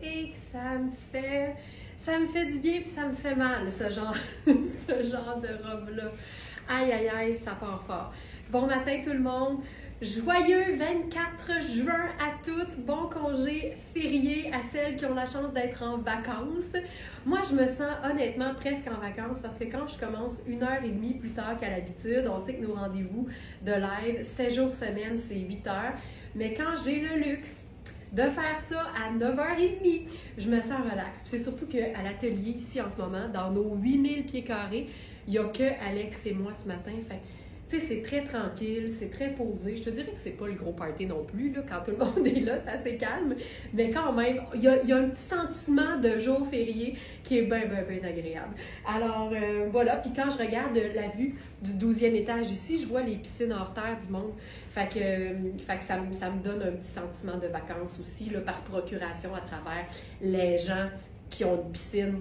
et que ça me fait du bien puis ça me fait mal, ce genre de robe-là. Aïe, aïe, aïe, ça part fort. Bon matin tout le monde. Joyeux 24 juin à toutes. Bon congé férié à celles qui ont la chance d'être en vacances. Moi, je me sens honnêtement presque en vacances parce que quand je commence 1h30 plus tard qu'à l'habitude, on sait que nos rendez-vous de live, 7 jours semaine, c'est 8h. Mais quand j'ai le luxe de faire ça à 9h30, je me sens relax. Puis c'est surtout qu'à l'atelier, ici en ce moment, dans nos 8000 pieds carrés, il n'y a que Alex et moi ce matin. Fait tu sais, c'est très tranquille, c'est très posé. Je te dirais que c'est pas le gros party non plus, là. Quand tout le monde est là, c'est assez calme. Mais quand même, il y a un petit sentiment de jour férié qui est bien agréable. Alors, voilà. Puis quand je regarde la vue du 12e étage ici, je vois les piscines hors terre du monde. Fait que ça me donne un petit sentiment de vacances aussi, là, par procuration à travers les gens qui ont une piscine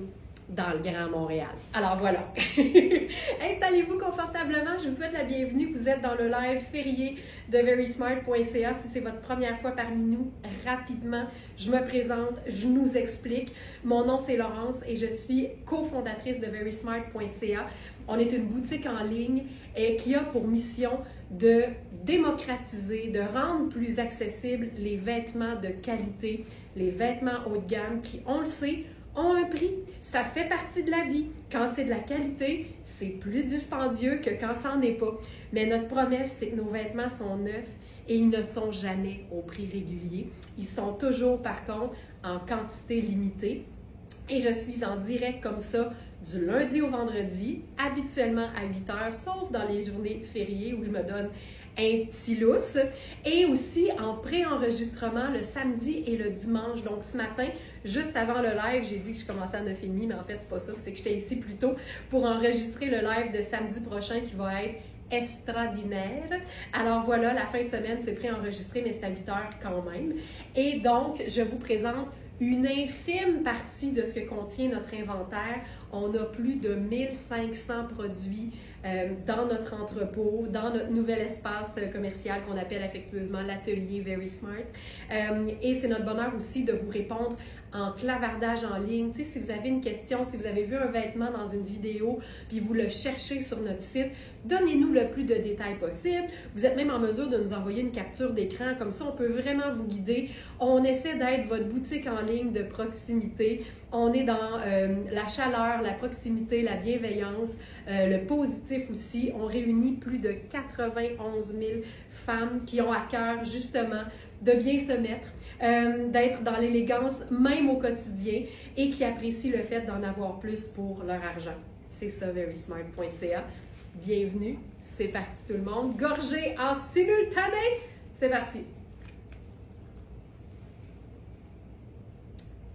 dans le Grand Montréal. Alors voilà. Installez-vous confortablement. Je vous souhaite la bienvenue. Vous êtes dans le live férié de verysmart.ca. Si c'est votre première fois parmi nous, rapidement, je me présente, je nous explique. Mon nom, c'est Laurence et je suis cofondatrice de verysmart.ca. On est une boutique en ligne qui a pour mission de démocratiser, de rendre plus accessibles les vêtements de qualité, les vêtements haut de gamme qui, on le sait, ont un prix. Ça fait partie de la vie. Quand c'est de la qualité, c'est plus dispendieux que quand ça n'en est pas. Mais notre promesse, c'est que nos vêtements sont neufs et ils ne sont jamais au prix régulier. Ils sont toujours, par contre, en quantité limitée. Et je suis en direct comme ça du lundi au vendredi, habituellement à 8h, sauf dans les journées fériées où je me donne un petit lousse. Et aussi en pré-enregistrement le samedi et le dimanche. Donc ce matin, juste avant le live, j'ai dit que je commençais à 9h30, mais en fait, c'est pas ça, c'est que j'étais ici plus tôt pour enregistrer le live de samedi prochain qui va être extraordinaire. Alors voilà, la fin de semaine, c'est pré-enregistré, mais c'est à 8h quand même. Et donc, je vous présente une infime partie de ce que contient notre inventaire. On a plus de 1500 produits dans notre entrepôt, dans notre nouvel espace commercial qu'on appelle affectueusement l'atelier Verysmart. Et c'est notre bonheur aussi de vous répondre en clavardage en ligne. Tu sais, si vous avez une question, si vous avez vu un vêtement dans une vidéo, puis vous le cherchez sur notre site, donnez-nous le plus de détails possible. Vous êtes même en mesure de nous envoyer une capture d'écran. Comme ça, on peut vraiment vous guider. On essaie d'être votre boutique en ligne de proximité. On est dans la chaleur, la proximité, la bienveillance, le positif aussi. On réunit plus de 91 000 femmes qui ont à cœur justement de bien se mettre, d'être dans l'élégance même au quotidien et qui apprécient le fait d'en avoir plus pour leur argent. C'est ça, verysmart.ca. Bienvenue, c'est parti tout le monde. Gorgée en simultané, c'est parti.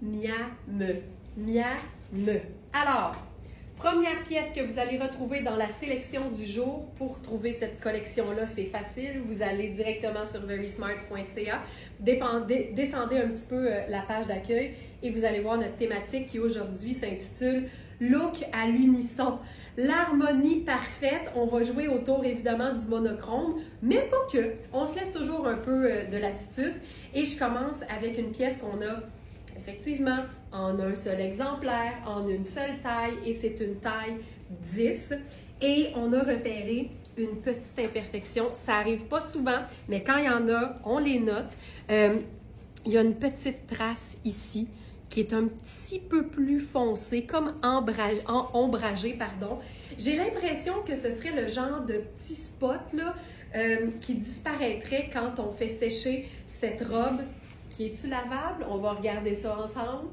Miam. Alors, première pièce que vous allez retrouver dans la sélection du jour. Pour trouver cette collection-là, c'est facile. Vous allez directement sur verysmart.ca, descendez un petit peu la page d'accueil et vous allez voir notre thématique qui aujourd'hui s'intitule « Look à l'unisson ». L'harmonie parfaite, on va jouer autour évidemment du monochrome, mais pas que. On se laisse toujours un peu de latitude et je commence avec une pièce qu'on a effectivement en un seul exemplaire, en une seule taille et c'est une taille 10 et on a repéré une petite imperfection. Ça arrive pas souvent, mais quand il y en a, on les note. Il y a une petite trace ici qui est un petit peu plus foncé, comme ombragé, pardon. J'ai l'impression que ce serait le genre de petit spot là, qui disparaîtrait quand on fait sécher cette robe. Qui est-tu lavable? On va regarder ça ensemble.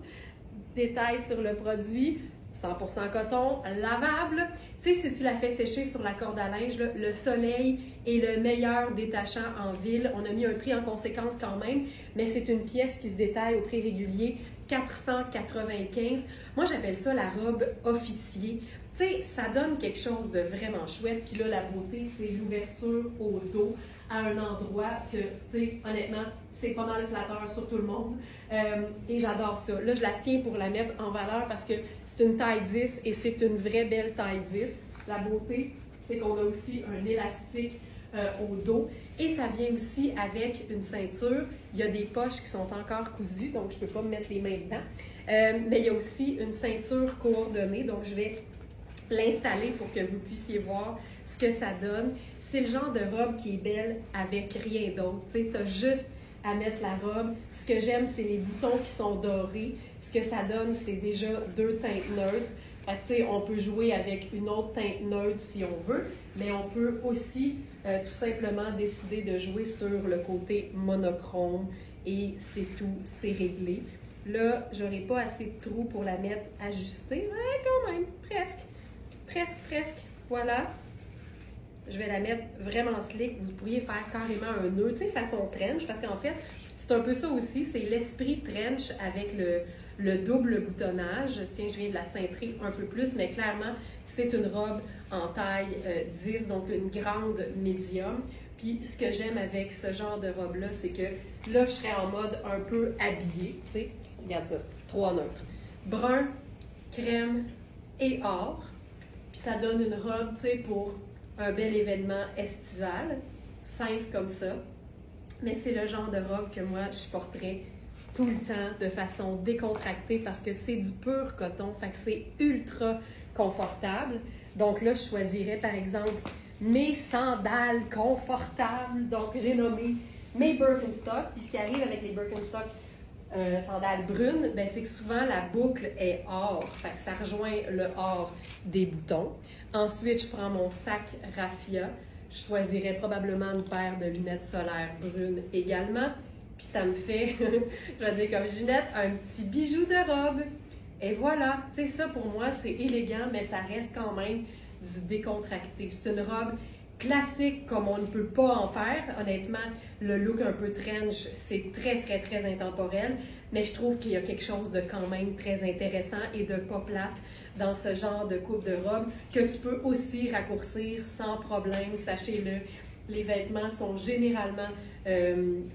Détails sur le produit. 100% coton, lavable. Tu sais, si tu la fais sécher sur la corde à linge, là, le soleil est le meilleur détachant en ville. On a mis un prix en conséquence quand même, mais c'est une pièce qui se détaille au prix régulier, 495. Moi, j'appelle ça la robe officier. Tu sais, ça donne quelque chose de vraiment chouette. Puis là, la beauté, c'est l'ouverture au dos à un endroit que, tu sais, honnêtement, c'est pas mal flatteur sur tout le monde. Et j'adore ça. Là, je la tiens pour la mettre en valeur parce que c'est une taille 10 et c'est une vraie belle taille 10. La beauté, c'est qu'on a aussi un élastique au dos. Et ça vient aussi avec une ceinture. Il y a des poches qui sont encore cousues, donc je ne peux pas me mettre les mains dedans. Mais il y a aussi une ceinture coordonnée, donc je vais l'installer pour que vous puissiez voir ce que ça donne. C'est le genre de robe qui est belle avec rien d'autre. Tu as juste à mettre la robe. Ce que j'aime, c'est les boutons qui sont dorés. Ce que ça donne, c'est déjà 2 teintes neutres. Fait que, on peut jouer avec une autre teinte neutre si on veut, mais on peut aussi tout simplement décider de jouer sur le côté monochrome et c'est tout, c'est réglé. Là, j'aurais pas assez de trous pour la mettre ajustée, mais quand même, presque. Voilà. Je vais la mettre vraiment slick. Vous pourriez faire carrément un nœud, tu sais, façon trench, parce qu'en fait, c'est un peu ça aussi, c'est l'esprit trench avec le double boutonnage. Tiens, je viens de la cintrer un peu plus, mais clairement, c'est une robe en taille 10, donc une grande médium. Puis, ce que j'aime avec ce genre de robe-là, c'est que là, je serais en mode un peu habillée, tu sais. Regarde ça, 3 neutres. Brun, crème et or. Puis, ça donne une robe, tu sais, pour un bel événement estival, simple comme ça. Mais c'est le genre de robe que moi, je porterais tout le temps de façon décontractée parce que c'est du pur coton, fait que c'est ultra confortable. Donc là, je choisirais par exemple mes sandales confortables. Donc j'ai nommé mes Birkenstock. Puis ce qui arrive avec les Birkenstock sandales brunes, ben, c'est que souvent la boucle est or. Fait que ça rejoint le or des boutons. Ensuite, je prends mon sac raffia. Je choisirais probablement une paire de lunettes solaires brunes également. Puis ça me fait, je vais dire comme Ginette, un petit bijou de robe. Et voilà, tu sais, ça pour moi, c'est élégant, mais ça reste quand même du décontracté. C'est une robe classique comme on ne peut pas en faire. Honnêtement, le look un peu trench, c'est très intemporel. Mais je trouve qu'il y a quelque chose de quand même très intéressant et de pas plate dans ce genre de coupe de robe que tu peux aussi raccourcir sans problème, sachez-le. Les vêtements sont généralement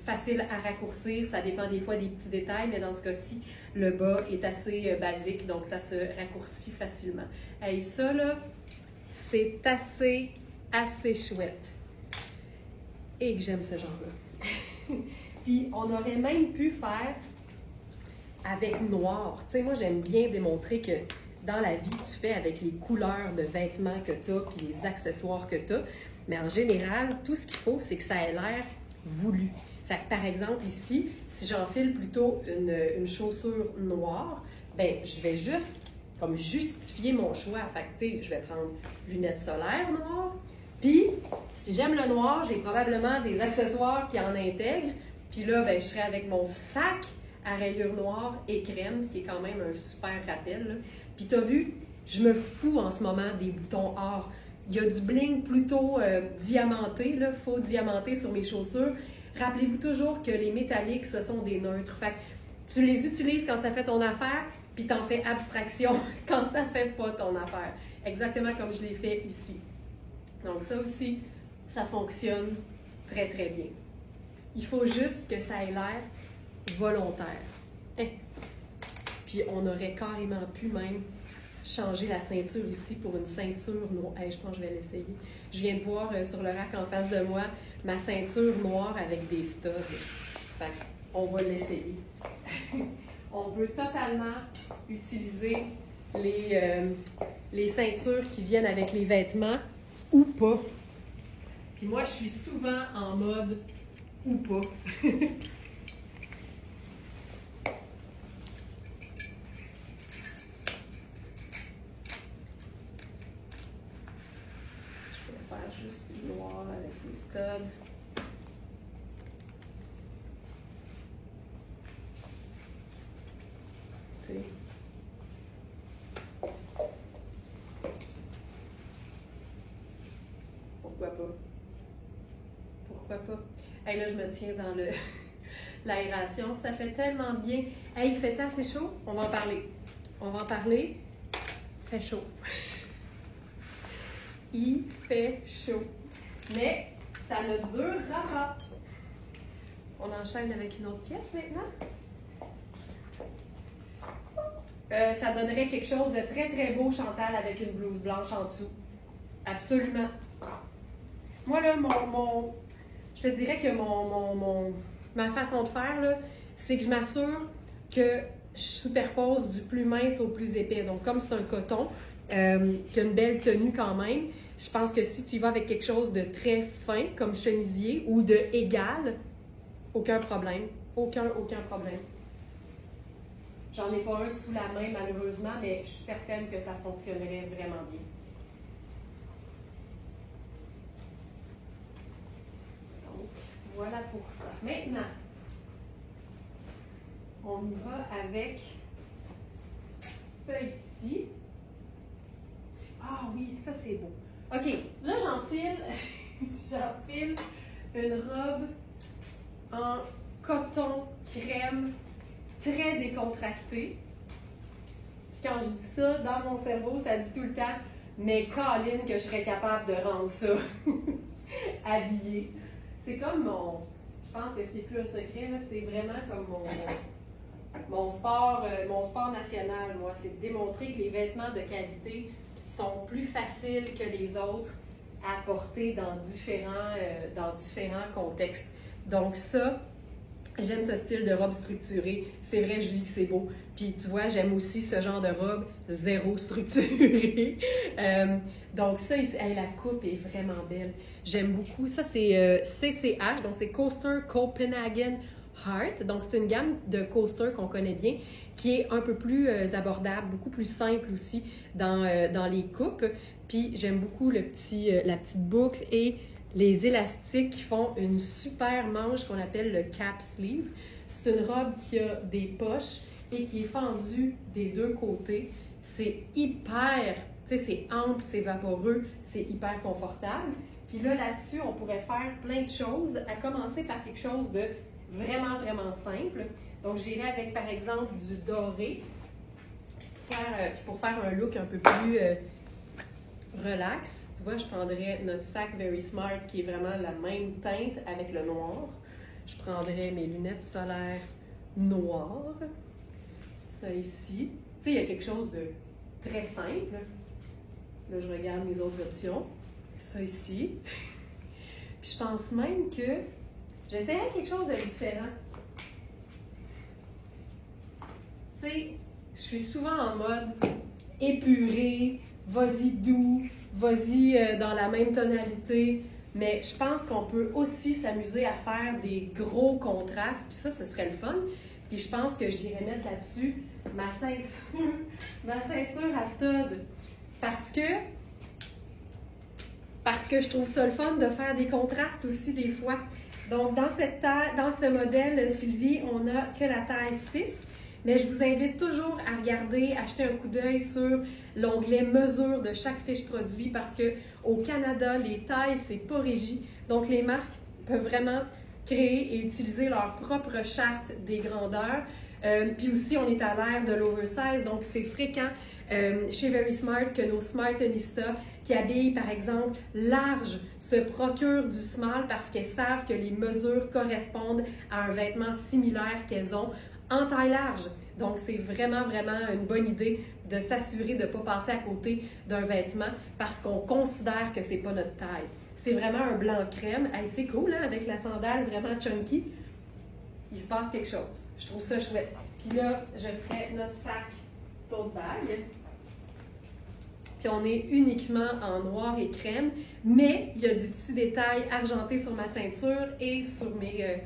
faciles à raccourcir. Ça dépend des fois des petits détails, mais dans ce cas-ci, le bas est assez basique, donc ça se raccourcit facilement. Et ça, là, c'est assez chouette. Et que j'aime ce genre-là. Puis, on aurait même pu faire avec noir. Tu sais, moi, j'aime bien démontrer que dans la vie, tu fais avec les couleurs de vêtements que tu as puis les accessoires que tu as. Mais en général, tout ce qu'il faut, c'est que ça ait l'air voulu. Fait que, par exemple, ici, si j'enfile plutôt une chaussure noire, ben je vais juste comme justifier mon choix. Fait que, tu sais, je vais prendre lunettes solaires noires. Puis, si j'aime le noir, j'ai probablement des accessoires qui en intègrent. Puis là, ben, je serai avec mon sac à rayures noires et crème, ce qui est quand même un super rappel, là. Puis tu as vu, je me fous en ce moment des boutons or. Il y a du bling plutôt diamanté, là, faux diamanté sur mes chaussures. Rappelez-vous toujours que les métalliques, ce sont des neutres. Fait que tu les utilises quand ça fait ton affaire, puis t'en fais abstraction quand ça fait pas ton affaire. Exactement comme je l'ai fait ici. Donc ça aussi, ça fonctionne très bien. Il faut juste que ça ait l'air volontaire. Puis on aurait carrément pu même changer la ceinture ici pour une ceinture noire. Je pense que je vais l'essayer. Je viens de voir sur le rack en face de moi ma ceinture noire avec des studs. Fait qu'on va l'essayer. On peut totalement utiliser les ceintures qui viennent avec les vêtements ou pas. Puis moi, je suis souvent en mode ou pas. Juste noir avec les studs. Tu sais. Pourquoi pas? Pourquoi pas? Hey, là, je me tiens dans l'aération. Ça fait tellement bien. Hey, il fait-tu assez chaud? On va en parler. On va en parler. Il fait chaud. Il fait chaud. Mais ça ne durera pas. On enchaîne avec une autre pièce maintenant. Ça donnerait quelque chose de très beau, Chantal, avec une blouse blanche en dessous. Absolument. moi, là, je te dirais que ma façon de faire, là, c'est que je m'assure que je superpose du plus mince au plus épais. Donc, comme c'est un coton, qui a une belle tenue quand même, je pense que si tu y vas avec quelque chose de très fin, comme chemisier, ou de égal, aucun problème. Aucun problème. J'en ai pas un sous la main, malheureusement, mais je suis certaine que ça fonctionnerait vraiment bien. Donc, voilà pour ça. Maintenant, on y va avec ça ici. Ah oui, ça c'est beau. OK, là j'enfile une robe en coton crème très décontractée. Puis quand je dis ça, dans mon cerveau, ça dit tout le temps, mais Colin, que je serais capable de rendre ça habillé. C'est comme je pense que c'est plus un secret, là, c'est vraiment comme mon sport national, moi. C'est de démontrer que les vêtements de qualité sont plus faciles que les autres à porter dans différents contextes. Donc ça, j'aime ce style de robe structurée. C'est vrai, Julie, que c'est beau. Puis tu vois, j'aime aussi ce genre de robe zéro structurée. Donc ça, la coupe est vraiment belle. J'aime beaucoup. Ça, c'est CCH, donc c'est Coaster Copenhagen Heart. Donc c'est une gamme de coasters qu'on connaît bien, qui est un peu plus abordable, beaucoup plus simple aussi dans les coupes. Puis j'aime beaucoup la petite boucle et les élastiques qui font une super manche qu'on appelle le cap sleeve. C'est une robe qui a des poches et qui est fendue des deux côtés. C'est hyper, tu sais, c'est ample, c'est vaporeux, c'est hyper confortable. Puis là-dessus, on pourrait faire plein de choses, à commencer par quelque chose de vraiment, vraiment simple. Donc, j'irai avec, par exemple, du doré, pour faire un look un peu plus relax. Tu vois, je prendrais notre sac Very Smart, qui est vraiment la même teinte avec le noir. Je prendrais mes lunettes solaires noires. Ça ici. Tu sais, il y a quelque chose de très simple. Là, je regarde mes autres options. Ça ici. Puis je pense même que j'essaierais quelque chose de différent. Tu sais, je suis souvent en mode épuré, vas-y doux, vas-y dans la même tonalité. Mais je pense qu'on peut aussi s'amuser à faire des gros contrastes. Puis ça, ce serait le fun. Puis je pense que j'irais mettre là-dessus ma ceinture à stud. Parce que je trouve ça le fun de faire des contrastes aussi des fois. Donc, dans ce modèle, Sylvie, on n'a que la taille 6. Mais je vous invite toujours à regarder, à jeter un coup d'œil sur l'onglet mesure de chaque fiche produit parce qu'au Canada, les tailles, c'est pas régi. Donc, les marques peuvent vraiment créer et utiliser leur propre charte des grandeurs. Puis aussi, on est à l'ère de l'oversize, donc c'est fréquent chez Very Smart que nos Smartanistas qui habillent, par exemple, large, se procurent du small parce qu'elles savent que les mesures correspondent à un vêtement similaire qu'elles ont en taille large. Donc, c'est vraiment, vraiment une bonne idée de s'assurer de ne pas passer à côté d'un vêtement parce qu'on considère que c'est pas notre taille. C'est vraiment un blanc crème. Hey, c'est cool, hein, avec la sandale vraiment chunky. Il se passe quelque chose. Je trouve ça chouette. Puis là, je ferai notre sac tote bag. Puis on est uniquement en noir et crème, mais il y a du petit détail argenté sur ma ceinture et sur mes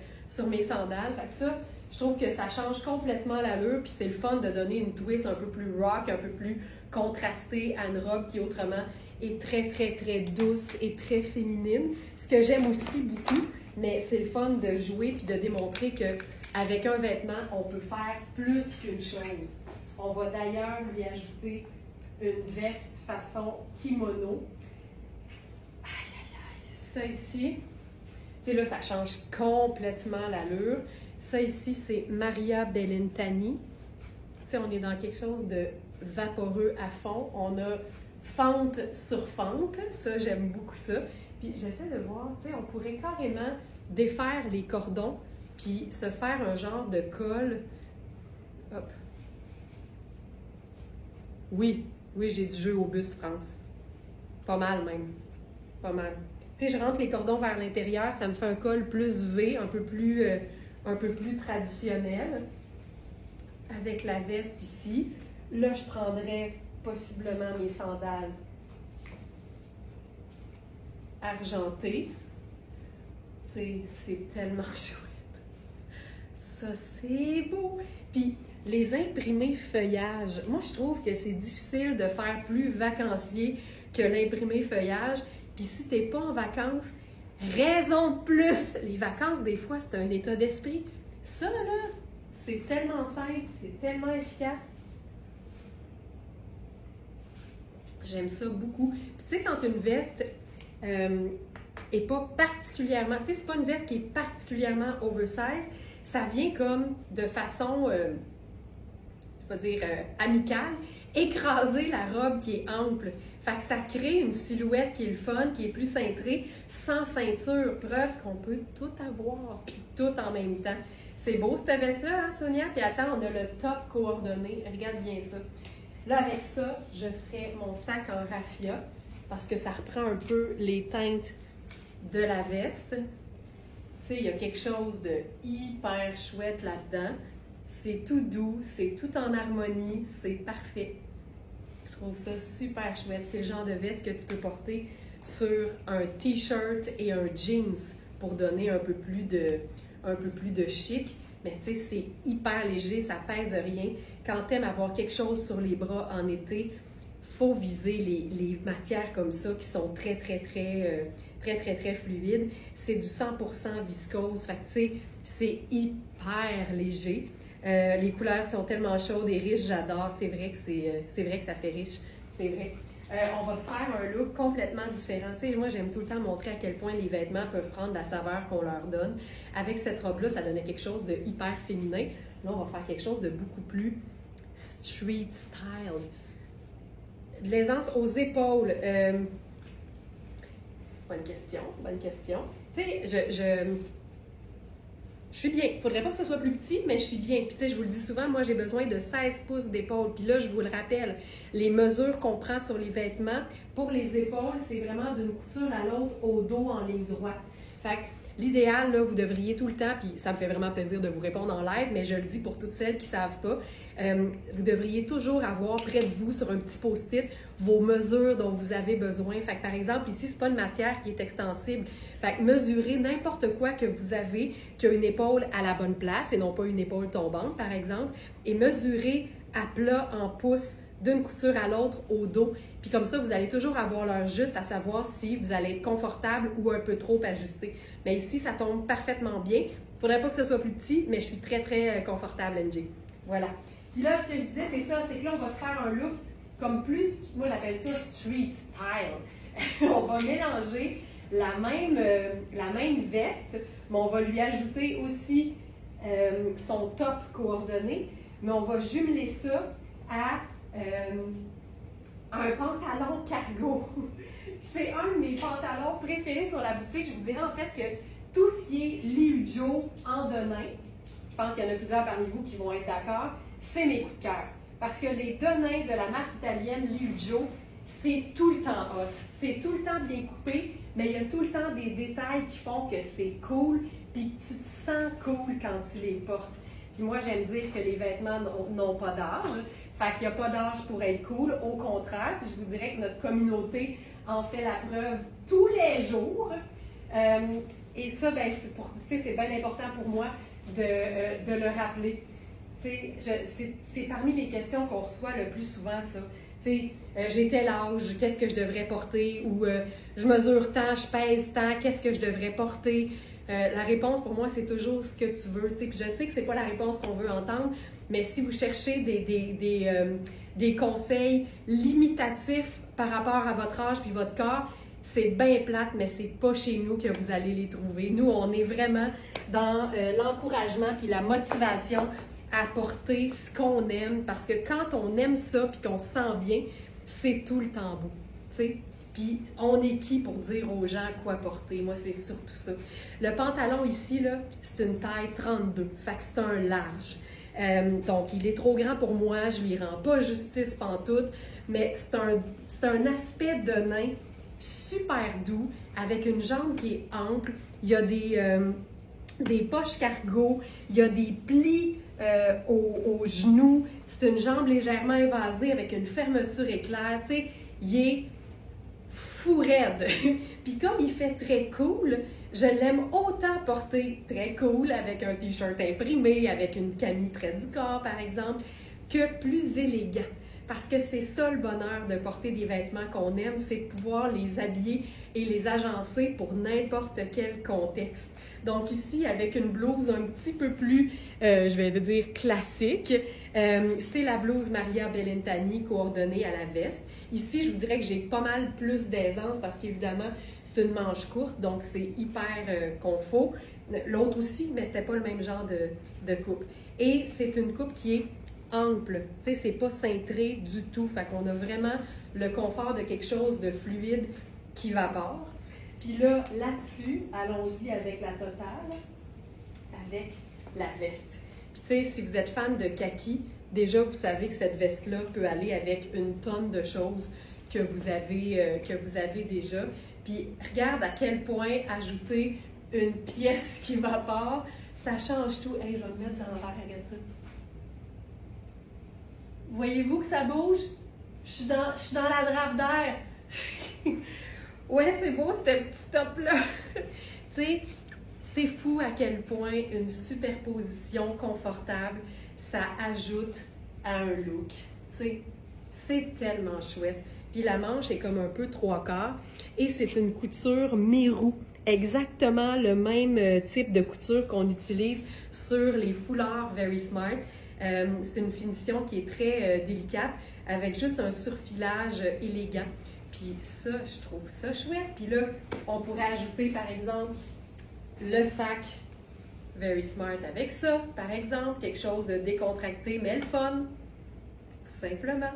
sandales. Fait que ça, je trouve que ça change complètement l'allure, puis c'est le fun de donner une twist un peu plus rock, un peu plus contrastée à une robe qui autrement est très, très, très douce et très féminine. Ce que j'aime aussi beaucoup, mais c'est le fun de jouer puis de démontrer qu'avec un vêtement, on peut faire plus qu'une chose. On va d'ailleurs lui ajouter une veste façon kimono. Aïe, aïe, aïe. Ça ici, tu sais là, ça change complètement l'allure. Ça ici, c'est Maria Bellintani. Tu sais, on est dans quelque chose de vaporeux à fond. On a fente sur fente. Ça, j'aime beaucoup ça. Puis j'essaie de voir, tu sais, on pourrait carrément défaire les cordons puis se faire un genre de col. Hop. Oui, j'ai du jeu au buste, France. Pas mal même. Pas mal. Tu sais, je rentre les cordons vers l'intérieur, ça me fait un col plus V, un peu plus traditionnel, avec la veste ici. Là, je prendrais possiblement mes sandales argentées. C'est tellement chouette. Ça, c'est beau. Puis, les imprimés feuillage, moi, je trouve que c'est difficile de faire plus vacancier que l'imprimé feuillage. Puis, si tu n'es pas en vacances, raison de plus. Les vacances, des fois, c'est un état d'esprit. Ça, là, c'est tellement simple, c'est tellement efficace. J'aime ça beaucoup. Puis, tu sais, quand une veste est pas particulièrement, tu sais, c'est pas une veste qui est particulièrement oversize, ça vient comme de façon, je vais dire, amicale, écraser la robe qui est ample. Fait que ça crée une silhouette qui est le fun, qui est plus cintrée, sans ceinture. Preuve qu'on peut tout avoir, puis tout en même temps. C'est beau cette veste-là, hein, Sonia? Puis attends, on a le top coordonné. Regarde bien ça. Là, avec ça, je ferai mon sac en raffia, parce que ça reprend un peu les teintes de la veste. Tu sais, il y a quelque chose de hyper chouette là-dedans. C'est tout doux, c'est tout en harmonie, c'est parfait. Je trouve ça super chouette. C'est le genre de veste que tu peux porter sur un t-shirt et un jeans pour donner un peu plus de chic. Mais tu sais, c'est hyper léger, ça pèse rien. Quand tu aimes avoir quelque chose sur les bras en été, faut viser les matières comme ça qui sont très fluides. C'est du 100% viscose. Fait que tu sais, c'est hyper léger. Les couleurs sont tellement chaudes et riches, j'adore. C'est vrai que ça fait riche. C'est vrai. On va se faire un look complètement différent. Tu sais, moi, j'aime tout le temps montrer à quel point les vêtements peuvent prendre la saveur qu'on leur donne. Avec cette robe-là, ça donnait quelque chose de hyper féminin. Là, on va faire quelque chose de beaucoup plus street style. De l'aisance aux épaules. Bonne question. Tu sais, je suis bien. Il ne faudrait pas que ce soit plus petit, mais je suis bien. Puis tu sais, je vous le dis souvent, moi j'ai besoin de 16 pouces d'épaule. Puis là, je vous le rappelle, les mesures qu'on prend sur les vêtements, pour les épaules, c'est vraiment d'une couture à l'autre au dos en ligne droite. Fait que l'idéal, là, vous devriez tout le temps, puis ça me fait vraiment plaisir de vous répondre en live, mais je le dis pour toutes celles qui ne savent pas, vous devriez toujours avoir près de vous, sur un petit post-it, vos mesures dont vous avez besoin. Fait que par exemple, ici, c'est pas une matière qui est extensible. Fait que mesurez n'importe quoi que vous avez, qui a une épaule à la bonne place et non pas une épaule tombante, par exemple, et mesurez à plat en pouces d'une couture à l'autre au dos. Puis comme ça, vous allez toujours avoir l'heure juste à savoir si vous allez être confortable ou un peu trop ajusté. Mais ici, ça tombe parfaitement bien. Il ne faudrait pas que ce soit plus petit, mais je suis très confortable, MJ. Voilà. Puis là, ce que je disais, c'est ça, c'est que là, on va se faire un look comme plus, moi j'appelle ça street style. On va mélanger la même veste, mais on va lui ajouter aussi son top coordonné, mais on va jumeler ça à un pantalon cargo. C'est un de mes pantalons préférés sur la boutique. Je vous dirais en fait que tout ce qui est Liu Jo en denim, je pense qu'il y en a plusieurs parmi vous qui vont être d'accord, c'est mes coups de cœur. Parce que les denins de la marque italienne Liu Jo, c'est tout le temps hot. C'est tout le temps bien coupé, mais il y a tout le temps des détails qui font que c'est cool, puis que tu te sens cool quand tu les portes. Puis moi, j'aime dire que les vêtements n'ont pas d'âge. Fait qu'il n'y a pas d'âge pour être cool. Au contraire, puis je vous dirais que notre communauté en fait la preuve tous les jours. Et ça, ben, c'est bien important pour moi de le rappeler. C'est parmi les questions qu'on reçoit le plus souvent, ça. J'ai tel âge, qu'est-ce que je devrais porter? Ou je mesure tant, je pèse tant, qu'est-ce que je devrais porter? La réponse pour moi, c'est toujours ce que tu veux. Puis je sais que c'est pas la réponse qu'on veut entendre, mais si vous cherchez des conseils limitatifs par rapport à votre âge puis votre corps, c'est bien plate, mais c'est pas chez nous que vous allez les trouver. Nous, on est vraiment dans l'encouragement puis la motivation à porter ce qu'on aime, parce que quand on aime ça puis qu'on se sent bien, c'est tout le temps beau, tu sais. Puis on est qui pour dire aux gens quoi porter? Moi, c'est surtout ça. Le pantalon ici, là, c'est une taille 32, fait que c'est un large. Donc, il est trop grand pour moi, je lui rends pas justice pantoute, mais c'est un aspect de nain super doux, avec une jambe qui est ample. Il y a des poches cargo, il y a des plis aux genoux. C'est une jambe légèrement évasée avec une fermeture éclair. Tu sais, il est fou raide. Puis comme il fait très cool, je l'aime autant porter très cool avec un t-shirt imprimé, avec une camie près du corps par exemple, que plus élégant. Parce que c'est ça le bonheur de porter des vêtements qu'on aime, c'est de pouvoir les habiller et les agencer pour n'importe quel contexte. Donc ici, avec une blouse un petit peu plus, je vais dire, classique, c'est la blouse Maria Bellintani coordonnée à la veste. Ici, je vous dirais que j'ai pas mal plus d'aisance parce qu'évidemment, c'est une manche courte, donc c'est hyper confort. L'autre aussi, mais c'était pas le même genre de coupe. Et c'est une coupe qui est ample, tu sais, c'est pas cintré du tout. Fait qu'on a vraiment le confort de quelque chose de fluide qui vapore. Puis là-dessus, allons-y avec la totale, avec la veste. Puis tu sais, si vous êtes fan de kaki, déjà vous savez que cette veste-là peut aller avec une tonne de choses que vous avez déjà. Puis regarde à quel point ajouter une pièce qui vapore, ça change tout. Hey, je vais me mettre dans l'air, regarde ça. Voyez-vous que ça bouge? Je suis dans la drape d'air. Ouais, c'est beau, ce petit top-là. Tu sais, c'est fou à quel point une superposition confortable, ça ajoute à un look. Tu sais, c'est tellement chouette. Puis la manche est comme un peu 3/4 et c'est une couture mi-roux. Exactement le même type de couture qu'on utilise sur les foulards Very Smart. C'est une finition qui est très délicate avec juste un surfilage élégant. Puis ça, je trouve ça chouette. Puis là, on pourrait ajouter par exemple le sac Very Smart avec ça, par exemple, quelque chose de décontracté mais le fun, tout simplement.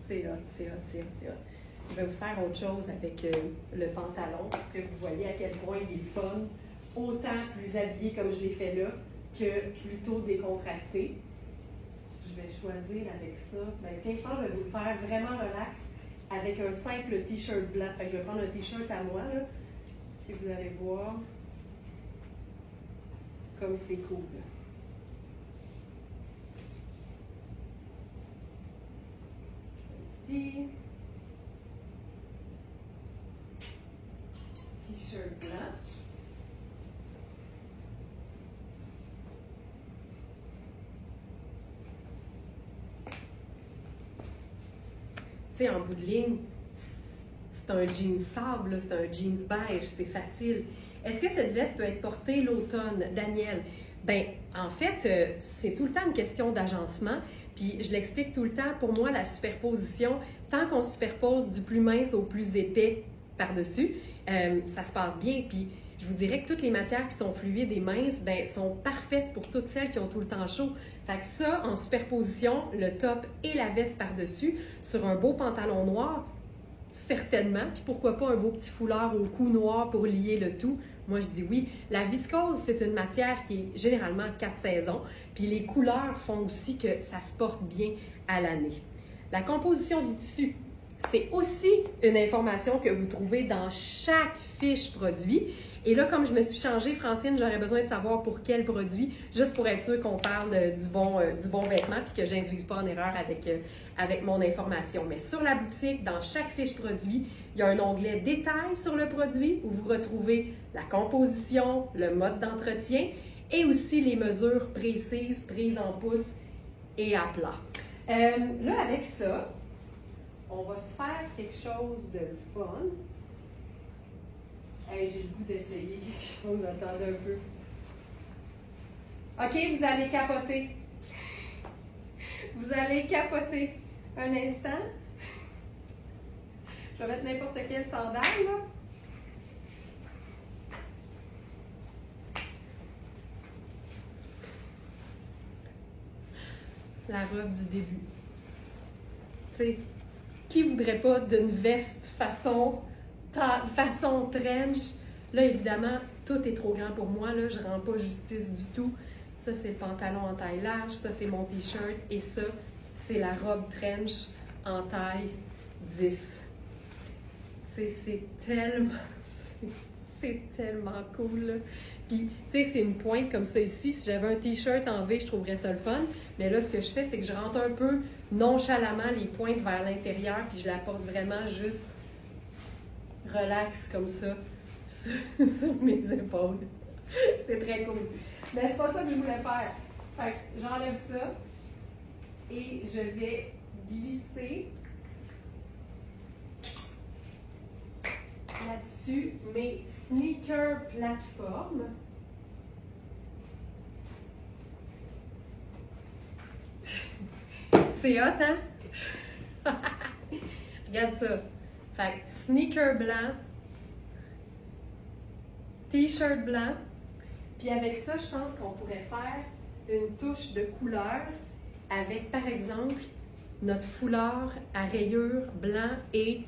C'est hot, c'est hot, c'est hot, c'est hot. Je vais vous faire autre chose avec le pantalon, pour que vous voyez à quel point il est fun, autant plus habillé comme je l'ai fait là, que plutôt décontracté. Je vais choisir avec ça. Ben tiens, je pense que je vais vous le faire vraiment relax avec un simple t-shirt blanc. Fait que je vais prendre un t-shirt à moi, là, et vous allez voir comme c'est cool. Ici. T-shirt blanc. Tu sais, en bout de ligne, c'est un jean sable, c'est un jean beige, c'est facile. Est-ce que cette veste peut être portée l'automne, Daniel? Bien, en fait, c'est tout le temps une question d'agencement. Puis je l'explique tout le temps, pour moi, la superposition, tant qu'on superpose du plus mince au plus épais par-dessus, ça se passe bien. Puis je vous dirais que toutes les matières qui sont fluides et minces, bien, sont parfaites pour toutes celles qui ont tout le temps chaud. Fait que ça, en superposition, le top et la veste par-dessus, sur un beau pantalon noir, certainement. Puis pourquoi pas un beau petit foulard au cou noir pour lier le tout? Moi, je dis oui. La viscose, c'est une matière qui est généralement 4 saisons. Puis les couleurs font aussi que ça se porte bien à l'année. La composition du tissu, c'est aussi une information que vous trouvez dans chaque fiche produit. Et là, comme je me suis changée, Francine, j'aurais besoin de savoir pour quel produit, juste pour être sûr qu'on parle du bon vêtement puis que je n'induise pas en erreur avec mon information. Mais sur la boutique, dans chaque fiche produit, il y a un onglet détails sur le produit où vous retrouvez la composition, le mode d'entretien et aussi les mesures précises, prises en pouces et à plat. Là, avec ça, on va se faire quelque chose de fun. Hey, j'ai le goût d'essayer quelque chose, attendez un peu. OK, vous allez capoter. Vous allez capoter. Un instant. Je vais mettre n'importe quelle sandale, là. La robe du début. Tu sais, qui voudrait pas d'une veste façon trench? Là, évidemment, tout est trop grand pour moi. Là, je ne rends pas justice du tout. Ça, c'est le pantalon en taille large. Ça, c'est mon t-shirt. Et ça, c'est la robe trench en taille 10. Tu sais, c'est tellement cool, là. Puis, tu sais, c'est une pointe comme ça ici. Si j'avais un t-shirt en V, je trouverais ça le fun. Mais là, ce que je fais, c'est que je rentre un peu nonchalamment les pointes vers l'intérieur, puis je la porte vraiment juste relax comme ça sur mes épaules. C'est très cool. Mais c'est pas ça que je voulais faire. Fait que j'enlève ça et je vais glisser là-dessus mes sneakers plateforme. C'est hot, hein? Regarde ça. Fait que sneaker blanc, t-shirt blanc, puis avec ça, je pense qu'on pourrait faire une touche de couleur avec, par exemple, notre foulard à rayures blanc et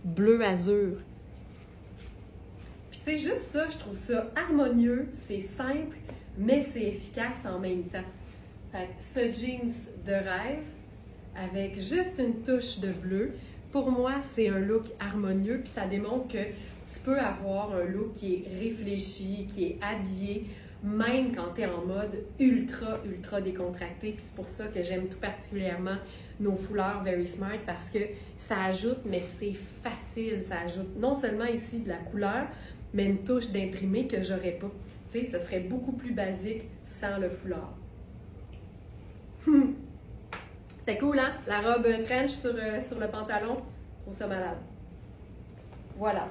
bleu azur. Puis tu sais, juste ça, je trouve ça harmonieux, c'est simple, mais c'est efficace en même temps. Fait que ce jeans de rêve, avec juste une touche de bleu, pour moi, c'est un look harmonieux, puis ça démontre que tu peux avoir un look qui est réfléchi, qui est habillé, même quand tu es en mode ultra, ultra décontracté. Puis c'est pour ça que j'aime tout particulièrement nos foulards Very Smart, parce que ça ajoute, mais c'est facile, ça ajoute non seulement ici de la couleur, mais une touche d'imprimé que j'aurais pas. Tu sais, ce serait beaucoup plus basique sans le foulard. C'était cool, hein? La robe trench sur le pantalon. Je trouve ça malade. Voilà.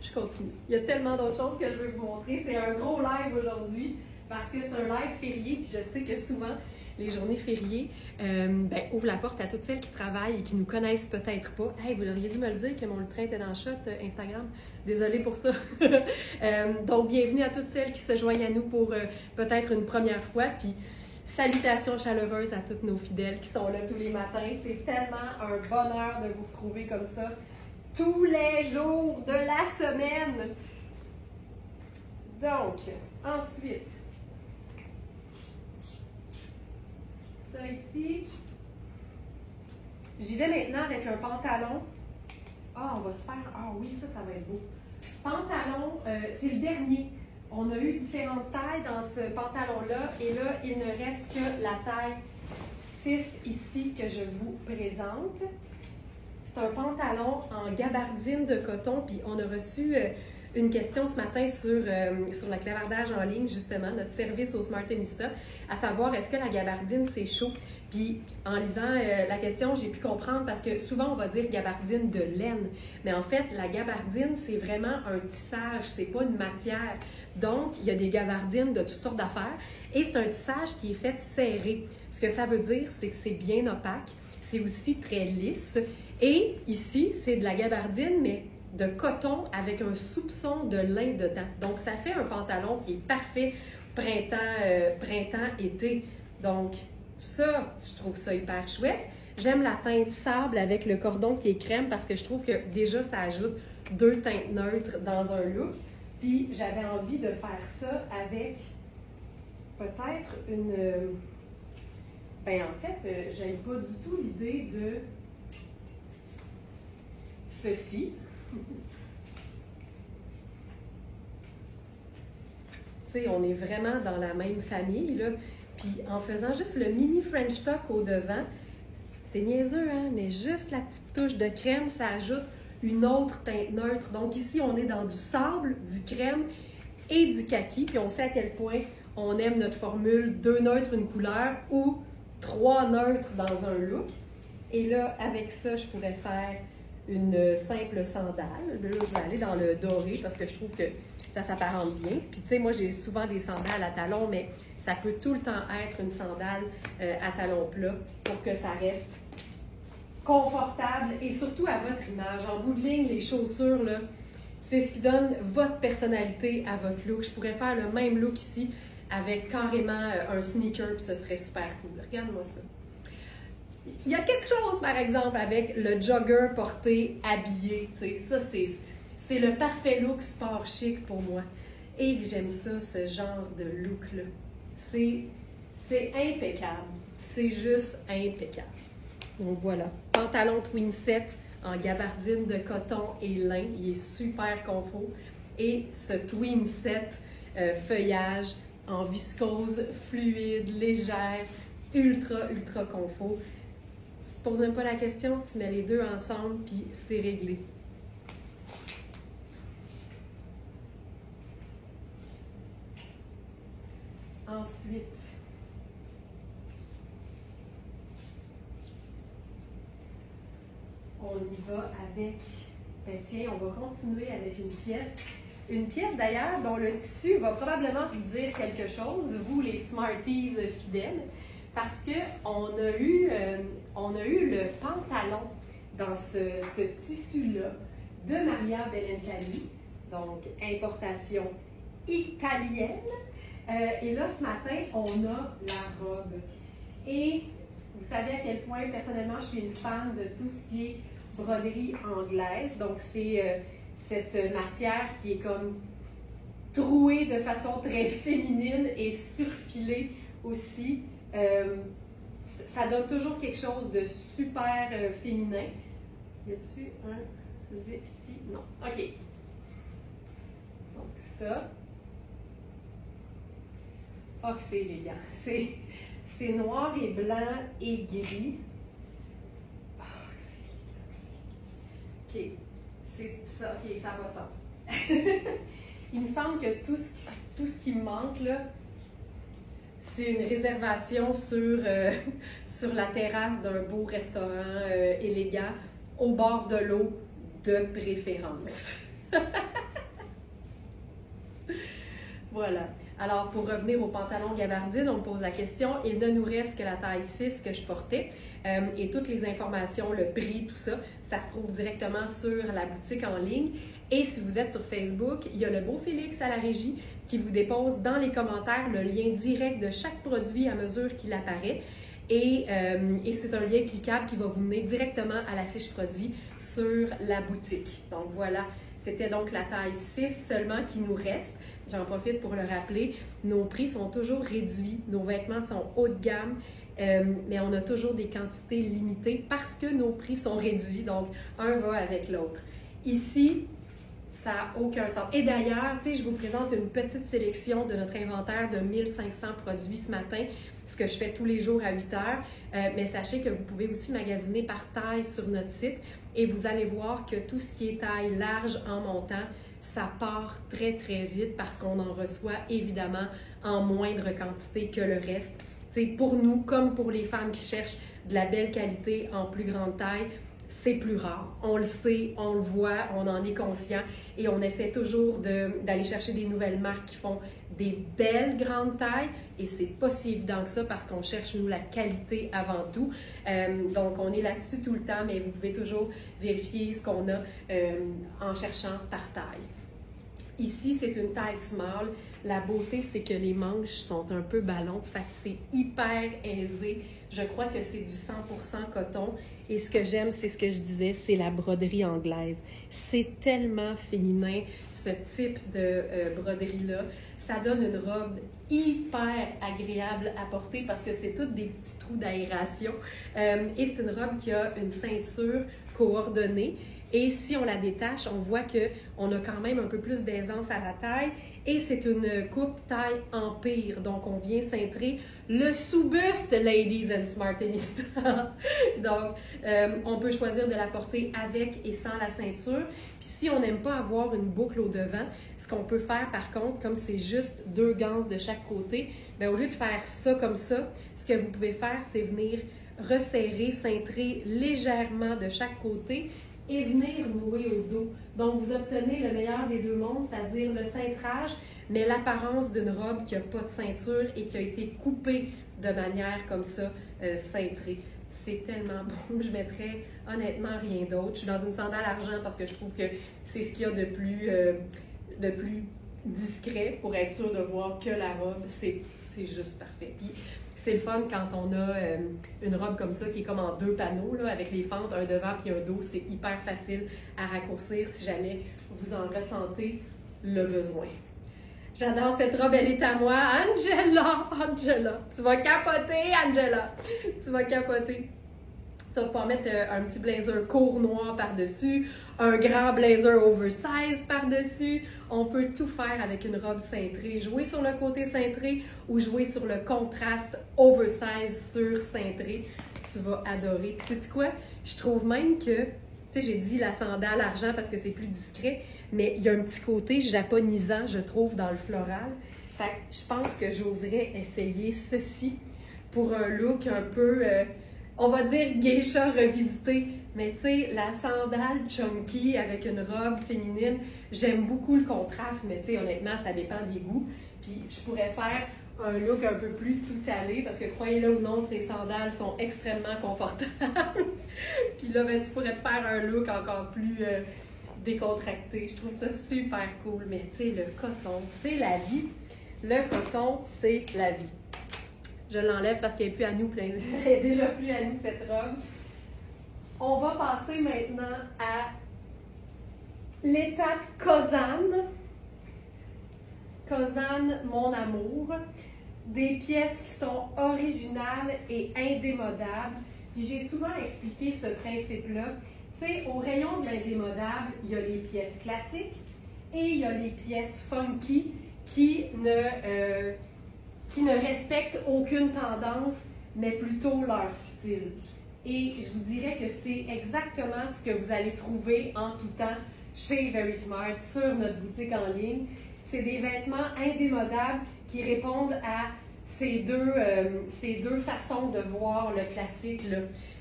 Je continue. Il y a tellement d'autres choses que je veux vous montrer. C'est un gros live aujourd'hui parce que c'est un live férié. Puis je sais que souvent, les journées fériées ouvrent la porte à toutes celles qui travaillent et qui nous connaissent peut-être pas. Hey, vous auriez dû me le dire que mon train était dans le shot Instagram. Désolée pour ça. Donc, bienvenue à toutes celles qui se joignent à nous pour peut-être une première fois. Puis, salutations chaleureuses à toutes nos fidèles qui sont là tous les matins. C'est tellement un bonheur de vous retrouver comme ça tous les jours de la semaine. Donc, ensuite, ça ici. J'y vais maintenant avec un pantalon. Ah, on va se faire... Ah oui, ça va être beau. Pantalon, c'est le dernier. On a eu différentes tailles dans ce pantalon-là et là, il ne reste que la taille 6 ici que je vous présente. C'est un pantalon en gabardine de coton, puis on a reçu une question ce matin sur le clavardage en ligne, justement, notre service au Smartinista, à savoir est-ce que la gabardine c'est chaud? Puis en lisant la question, j'ai pu comprendre parce que souvent on va dire gabardine de laine, mais en fait la gabardine c'est vraiment un tissage, c'est pas une matière. Donc il y a des gabardines de toutes sortes d'affaires et c'est un tissage qui est fait serré. Ce que ça veut dire, c'est que c'est bien opaque, c'est aussi très lisse. Et ici, c'est de la gabardine, mais de coton avec un soupçon de lin dedans. Donc, ça fait un pantalon qui est parfait printemps-été. Donc, ça, je trouve ça hyper chouette. J'aime la teinte sable avec le cordon qui est crème parce que je trouve que déjà, ça ajoute 2 teintes neutres dans un look. Puis, j'avais envie de faire ça avec peut-être une... en fait, j'aime pas du tout l'idée de... ceci. Tu sais, on est vraiment dans la même famille, là. Puis en faisant juste le mini French tuck au devant, c'est niaiseux, hein? Mais juste la petite touche de crème, ça ajoute une autre teinte neutre. Donc ici, on est dans du sable, du crème et du kaki. Puis on sait à quel point on aime notre formule 2 neutres, une couleur ou 3 neutres dans un look. Et là, avec ça, je pourrais faire une simple sandale. Là, je vais aller dans le doré parce que je trouve que ça s'apparente bien. Puis, tu sais, moi, j'ai souvent des sandales à talons, mais ça peut tout le temps être une sandale à talons plats pour que ça reste confortable et surtout à votre image. En bout de ligne, les chaussures, là, c'est ce qui donne votre personnalité à votre look. Je pourrais faire le même look ici avec carrément un sneaker, puis ce serait super cool. Regarde-moi ça. Il y a quelque chose, par exemple, avec le jogger porté, habillé, tu sais, ça, c'est le parfait look sport chic pour moi. Et j'aime ça, ce genre de look-là. C'est impeccable. C'est juste impeccable. Donc voilà, pantalon twin set en gabardine de coton et lin, il est super confort. Et ce twin set feuillage en viscose, fluide, légère, ultra confort. Tu te poses même pas la question, tu mets les deux ensemble puis c'est réglé. Ensuite, on y va avec, ben tiens, on va continuer avec une pièce. Une pièce d'ailleurs dont le tissu va probablement vous dire quelque chose, vous les Smarties fidèles, parce qu'on a eu le pantalon dans ce tissu-là de Maria Benencali, donc importation italienne. Et là, ce matin, on a la robe. Et vous savez à quel point, personnellement, je suis une fan de tout ce qui est broderie anglaise. Donc, c'est cette matière qui est comme trouée de façon très féminine et surfilée aussi. Ça donne toujours quelque chose de super féminin. Y a-t-il un zip ici? Non. OK. Donc, ça. Oh, que c'est élégant. C'est noir et blanc et gris. Oh, c'est élégant. OK. C'est ça. OK, ça n'a pas de sens. Il me semble que tout ce qui me manque, là, c'est une réservation sur la terrasse d'un beau restaurant élégant, au bord de l'eau, de préférence. Voilà. Alors, pour revenir au pantalon gabardine, on me pose la question. Il ne nous reste que la taille 6 que je portais. Et toutes les informations, le prix, tout ça, ça se trouve directement sur la boutique en ligne. Et si vous êtes sur Facebook, il y a le beau Félix à la régie qui vous dépose dans les commentaires le lien direct de chaque produit à mesure qu'il apparaît. Et c'est un lien cliquable qui va vous mener directement à la fiche produit sur la boutique. Donc voilà, c'était donc la taille 6 seulement qui nous reste. J'en profite pour le rappeler, nos prix sont toujours réduits, nos vêtements sont haut de gamme, mais on a toujours des quantités limitées parce que nos prix sont réduits, donc un va avec l'autre. Ici, ça n'a aucun sens. Et d'ailleurs, je vous présente une petite sélection de notre inventaire de 1500 produits ce matin, ce que je fais tous les jours à 8 heures. Mais sachez que vous pouvez aussi magasiner par taille sur notre site et vous allez voir que tout ce qui est taille large en montant, ça part très vite parce qu'on en reçoit évidemment en moindre quantité que le reste. T'sais, pour nous, comme pour les femmes qui cherchent de la belle qualité en plus grande taille, c'est plus rare. On le sait, on le voit, on en est conscient et on essaie toujours d'aller chercher des nouvelles marques qui font des belles grandes tailles et c'est pas si évident que ça parce qu'on cherche, nous, la qualité avant tout. Donc, on est là-dessus tout le temps, mais vous pouvez toujours vérifier ce qu'on a en cherchant par taille. Ici, c'est une taille small. La beauté, c'est que les manches sont un peu ballons, fait que c'est hyper aisé. Je crois que c'est du 100% coton. Et ce que j'aime, c'est ce que je disais, c'est la broderie anglaise. C'est tellement féminin, ce type de broderie-là. Ça donne une robe hyper agréable à porter parce que c'est toutes des petits trous d'aération. Et c'est une robe qui a une ceinture coordonnée. Et si on la détache, on voit qu'on a quand même un peu plus d'aisance à la taille. Et c'est une coupe taille empire. Donc, on vient cintrer le sous-buste, ladies and smartinistas. Donc, on peut choisir de la porter avec et sans la ceinture. Puis, si on n'aime pas avoir une boucle au devant, ce qu'on peut faire, par contre, comme c'est juste 2 ganses de chaque côté, bien, au lieu de faire ça comme ça, ce que vous pouvez faire, c'est venir resserrer, cintrer légèrement de chaque côté et venir nouer au dos. Donc, vous obtenez le meilleur des deux mondes, c'est-à-dire le cintrage, mais l'apparence d'une robe qui n'a pas de ceinture et qui a été coupée de manière comme ça, cintrée. C'est tellement bon, je mettrais honnêtement rien d'autre. Je suis dans une sandale argent parce que je trouve que c'est ce qu'il y a de plus discret pour être sûr de voir que la robe, c'est juste parfait. Puis, c'est le fun quand on a une robe comme ça qui est comme en 2 panneaux, là, avec les fentes, un devant puis un dos. C'est hyper facile à raccourcir si jamais vous en ressentez le besoin. J'adore cette robe, elle est à moi. Angela, tu vas capoter, Angela. Tu vas capoter. Tu vas pouvoir mettre un petit blazer court noir par-dessus, un grand blazer oversize par-dessus. On peut tout faire avec une robe cintrée. Jouer sur le côté cintré ou jouer sur le contraste oversize sur cintré. Tu vas adorer. Puis sais-tu quoi? Je trouve même que, tu sais, j'ai dit la sandale argent parce que c'est plus discret, mais il y a un petit côté japonisant, je trouve, dans le floral. Fait que je pense que j'oserais essayer ceci pour un look un peu, on va dire geisha revisité. Mais tu sais, la sandale chunky avec une robe féminine, j'aime beaucoup le contraste, mais tu sais, honnêtement, ça dépend des goûts. Puis je pourrais faire un look un peu plus tout allé, parce que croyez-le ou non, ces sandales sont extrêmement confortables. Puis là, ben, tu pourrais te faire un look encore plus décontracté. Je trouve ça super cool. Mais tu sais, le coton, c'est la vie. Le coton, c'est la vie. Je l'enlève parce qu'elle n'est plus à nous, elle est déjà plus à nous, cette robe. On va passer maintenant à l'étape Kozan. Kozan, mon amour. Des pièces qui sont originales et indémodables. Puis j'ai souvent expliqué ce principe-là. Tu sais, au rayon de l'indémodable, il y a les pièces classiques et il y a les pièces funky qui ne respectent aucune tendance, mais plutôt leur style. Et je vous dirais que c'est exactement ce que vous allez trouver en tout temps chez Very Smart sur notre boutique en ligne. C'est des vêtements indémodables qui répondent à ces deux façons de voir le classique, là.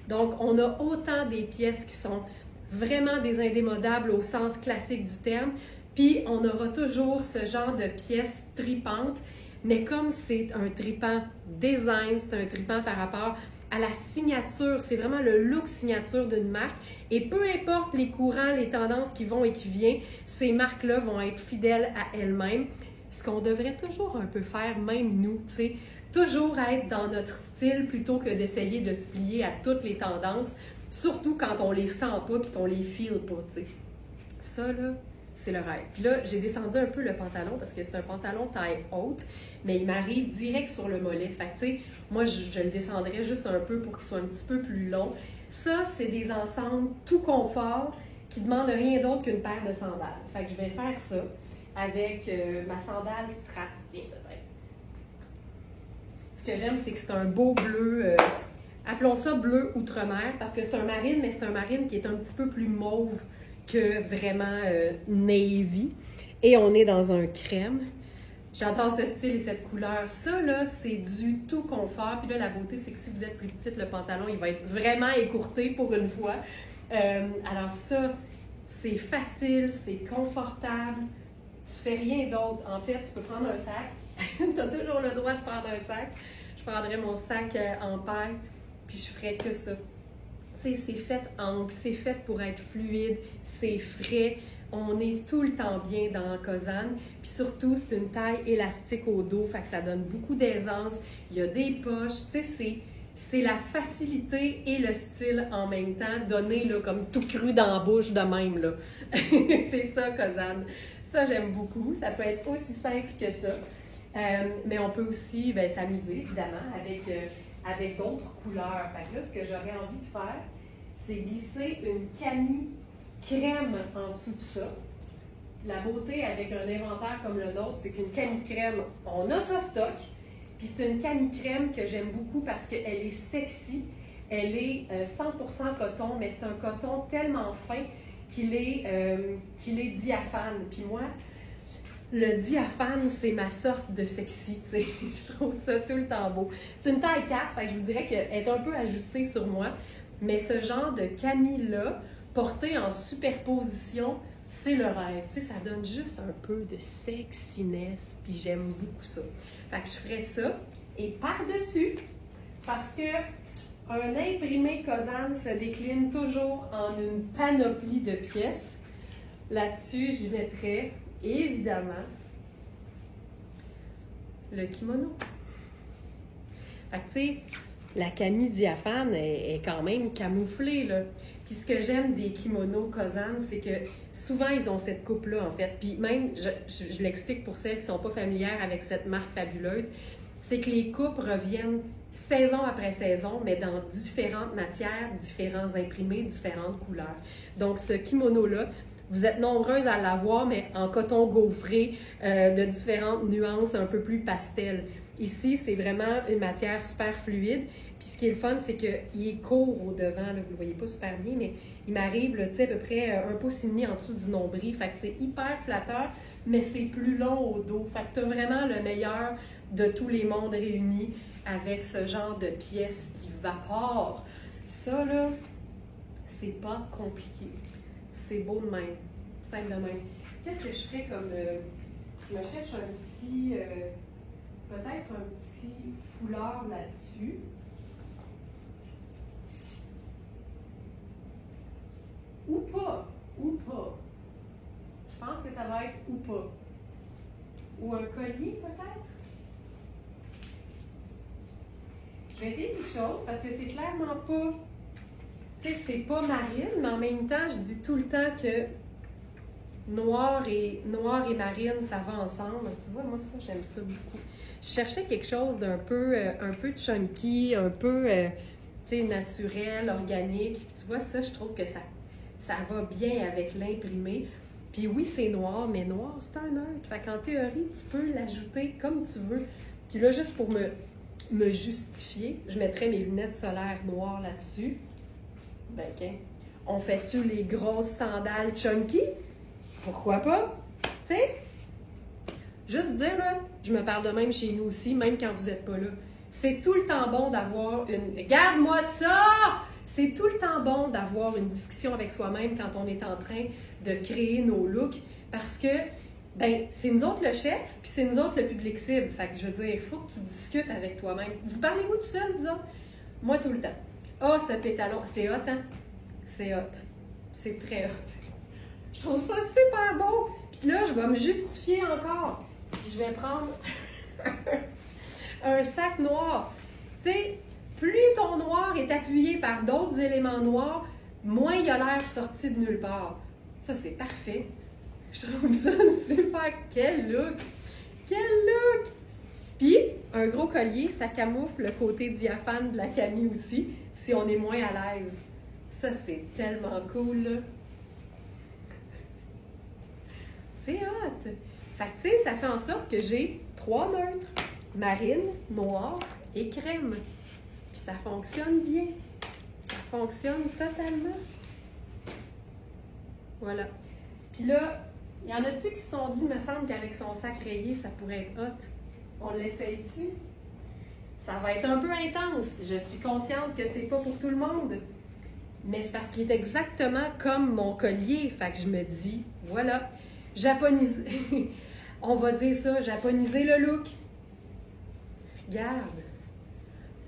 Donc, on a autant des pièces qui sont vraiment des indémodables au sens classique du terme, puis on aura toujours ce genre de pièces tripantes, mais comme c'est un tripant design, c'est un tripant par rapport à la signature, c'est vraiment le look signature d'une marque. Et peu importe les courants, les tendances qui vont et qui viennent, ces marques-là vont être fidèles à elles-mêmes. Ce qu'on devrait toujours un peu faire, même nous, tu sais, toujours être dans notre style plutôt que d'essayer de se plier à toutes les tendances, surtout quand on les sent pas et qu'on les feel pas, tu sais. Ça, là, c'est le rêve. Puis là, j'ai descendu un peu le pantalon parce que c'est un pantalon taille haute, mais il m'arrive direct sur le mollet. Fait que, tu sais, moi, je le descendrais juste un peu pour qu'il soit un petit peu plus long. Ça, c'est des ensembles tout confort qui ne demandent rien d'autre qu'une paire de sandales. Fait que je vais faire ça avec ma sandale Strass. Tiens, peut-être. Ce que j'aime, c'est que c'est un beau bleu, appelons ça bleu outre-mer, parce que c'est un marine, mais c'est un marine qui est un petit peu plus mauve que vraiment navy. Et on est dans un crème. J'adore ce style et cette couleur. Ça, là, c'est du tout confort. Puis là, la beauté, c'est que si vous êtes plus petite, le pantalon, il va être vraiment écourté pour une fois. Alors ça, c'est facile, c'est confortable. Tu fais rien d'autre. En fait, tu peux prendre un sac. Tu as toujours le droit de prendre un sac. Je prendrais mon sac en paille, puis je ferais que ça. Tu sais, c'est fait ample, c'est fait pour être fluide, c'est frais. On est tout le temps bien dans Kozan. Puis surtout, c'est une taille élastique au dos, fait que ça donne beaucoup d'aisance. Il y a des poches, tu sais, c'est la facilité et le style en même temps, donné là, comme tout cru dans la bouche de même, là. C'est ça, Kozan. Ça, j'aime beaucoup. Ça peut être aussi simple que ça. Mais on peut aussi s'amuser, évidemment, avec d'autres couleurs. Fait que là, ce que j'aurais envie de faire, c'est glisser une camie crème en dessous de ça. La beauté avec un inventaire comme le nôtre, c'est qu'une camie crème, on a ça stock. Puis c'est une camie crème que j'aime beaucoup parce qu'elle est sexy. Elle est 100% coton, mais c'est un coton tellement fin qu'il est diaphane. Puis moi, le diaphane, c'est ma sorte de sexy, tu sais. Je trouve ça tout le temps beau. C'est une taille 4, fait que je vous dirais qu'elle est un peu ajustée sur moi, mais ce genre de camie-là, porté en superposition, c'est le rêve. Tu sais, ça donne juste un peu de sexiness, puis j'aime beaucoup ça. Fait que je ferais ça, et par-dessus, parce que un imprimé Kozan se décline toujours en une panoplie de pièces, là-dessus, j'y mettrais évidemment le kimono. Fait que tu sais, la camie diaphane est quand même camouflée, là. Puis ce que j'aime des kimonos Kozan, c'est que souvent ils ont cette coupe-là en fait. Puis même, je l'explique pour celles qui ne sont pas familières avec cette marque fabuleuse, c'est que les coupes reviennent saison après saison, mais dans différentes matières, différents imprimés, différentes couleurs. Donc, ce kimono-là, vous êtes nombreuses à l'avoir, mais en coton gaufré, de différentes nuances un peu plus pastel. Ici, c'est vraiment une matière super fluide. Puis ce qui est le fun, c'est qu'il est court au devant. Là, vous ne le voyez pas super bien, mais il m'arrive là, à peu près un pouce et demi en dessous du nombril. Fait que c'est hyper flatteur, mais c'est plus long au dos. Fait que tu as vraiment le meilleur de tous les mondes réunis avec ce genre de pièces qui vapore. Ça, là, c'est pas compliqué. C'est beau de même. Simple de même. Qu'est-ce que je ferais comme... je me cherche un petit... peut-être un petit foulard là-dessus. Ou pas. Ou pas. Je pense que ça va être ou pas. Ou un collier, peut-être. Je vais essayer quelque chose parce que c'est clairement pas... Tu sais, c'est pas marine, mais en même temps, je dis tout le temps que noir et marine, ça va ensemble. Tu vois, moi, ça, j'aime ça beaucoup. Je cherchais quelque chose d'un peu, chunky, un peu, tu sais, naturel, organique. Tu vois, ça, je trouve que ça va bien avec l'imprimé. Puis oui, c'est noir, mais noir, c'est un neutre. Fait qu'en théorie, tu peux l'ajouter comme tu veux. Puis là, juste pour me justifier, je mettrais mes lunettes solaires noires là-dessus. Ben, OK. On fait-tu les grosses sandales chunky? Pourquoi pas? Tu sais? Juste dire, là, je me parle de même chez nous aussi, même quand vous n'êtes pas là. C'est tout le temps bon d'avoir une... Regarde-moi ça! C'est tout le temps bon d'avoir une discussion avec soi-même quand on est en train de créer nos looks parce que, ben, c'est nous autres le chef, puis c'est nous autres le public cible. Fait que je veux dire, il faut que tu discutes avec toi-même. Vous parlez-vous tout seul, vous autres? Moi, tout le temps. Ah, ce pétalon, c'est hot, hein? C'est hot. C'est très hot. Je trouve ça super beau. Puis là, je vais me justifier encore. Puis je vais prendre un sac noir. Tu sais, plus ton noir est appuyé par d'autres éléments noirs, moins il a l'air sorti de nulle part. Ça, c'est parfait. Je trouve ça super. Quel look! Quel look! Puis, un gros collier, ça camoufle le côté diaphane de la Camille aussi, si on est moins à l'aise. Ça, c'est tellement cool, là. C'est hot! Fait que, tu sais, ça fait en sorte que j'ai 3 neutres. Marine, noir et crème. Puis ça fonctionne bien. Ça fonctionne totalement. Voilà. Puis là, il y en a-tu qui se sont dit, me semble qu'avec son sac rayé, ça pourrait être hot? On l'essaye-tu? Ça va être un peu intense. Je suis consciente que c'est pas pour tout le monde. Mais c'est parce qu'il est exactement comme mon collier. Fait que je me dis, voilà, japoniser. On va dire ça, japoniser le look. Regarde.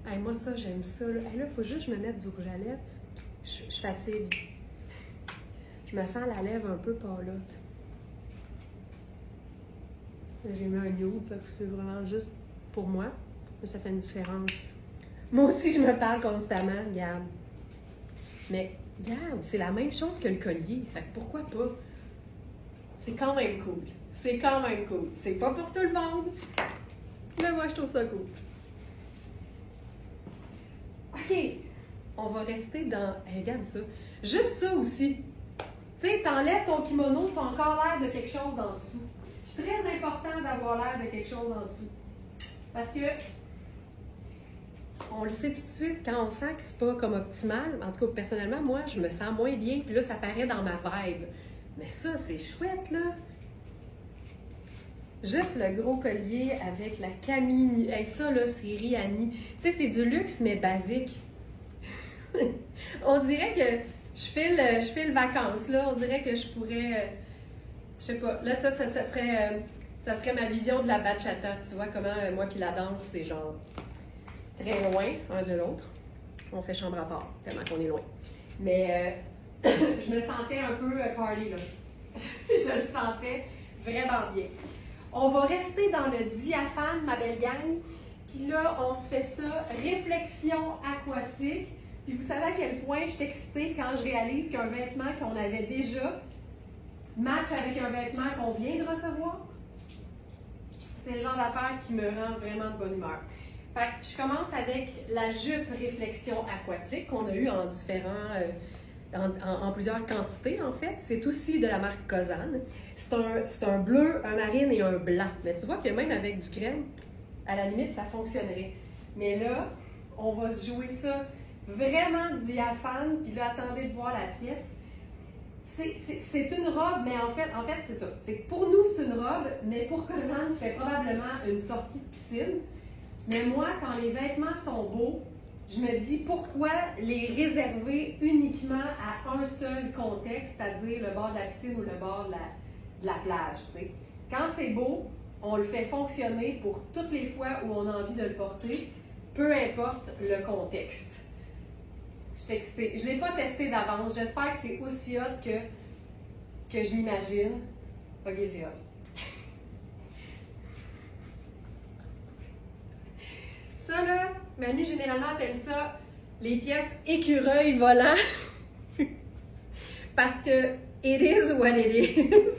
Hey, moi, ça, j'aime ça. Là, il faut juste que je me mette du rouge à lèvres. Je fatigue. Je me sens la lèvre un peu pâlotte. J'ai mis un nude, fait que c'est vraiment juste pour moi. Mais ça fait une différence. Moi aussi, je me parle constamment, regarde. Mais regarde, c'est la même chose que le collier. Fait que pourquoi pas? C'est quand même cool. C'est quand même cool. C'est pas pour tout le monde. Mais moi, je trouve ça cool. OK. On va rester dans... Hey, regarde ça. Juste ça aussi. Tu sais, t'enlèves ton kimono, t'as encore l'air de quelque chose en dessous. Très important d'avoir l'air de quelque chose en dessous. Parce que on le sait tout de suite, quand on sent que c'est pas comme optimal, en tout cas, personnellement, moi, je me sens moins bien, puis là, ça paraît dans ma vibe. Mais ça, c'est chouette, là. Juste le gros collier avec la Camille. Hey, ça, là, c'est Rihanni. Tu sais, c'est du luxe, mais basique. On dirait que je file vacances, là. On dirait que je pourrais... je sais pas. Là, ça serait ma vision de la bachata. Tu vois comment moi puis la danse, c'est genre très loin un de l'autre. On fait chambre à part, tellement qu'on est loin. Mais je me sentais un peu party, là. Je le sentais vraiment bien. On va rester dans le diaphane, ma belle gang. Puis là, on se fait ça, réflexion aquatique. Puis vous savez à quel point je suis excitée quand je réalise qu'un vêtement qu'on avait déjà match avec un vêtement qu'on vient de recevoir. C'est le genre d'affaire qui me rend vraiment de bonne humeur. Fait que je commence avec la jupe réflexion aquatique qu'on a eu en différents, en plusieurs quantités en fait. C'est aussi de la marque Kozan. C'est un bleu, un marine et un blanc. Mais tu vois que même avec du crème, à la limite, ça fonctionnerait. Mais là, on va se jouer ça vraiment diaphane. Puis là, attendez de voir la pièce. C'est une robe, mais en fait c'est ça. C'est que pour nous, c'est une robe, mais pour Kozan, c'est probablement une sortie de piscine. Mais moi, quand les vêtements sont beaux, je me dis pourquoi les réserver uniquement à un seul contexte, c'est-à-dire le bord de la piscine ou le bord de la plage. T'sais. Quand c'est beau, on le fait fonctionner pour toutes les fois où on a envie de le porter, peu importe le contexte. Je suis excitée. Je ne l'ai pas testé d'avance. J'espère que c'est aussi hot que je m'imagine. Ok, c'est hot. Ça, là, Manu généralement appelle ça les pièces écureuil volant. Parce que it is what it is.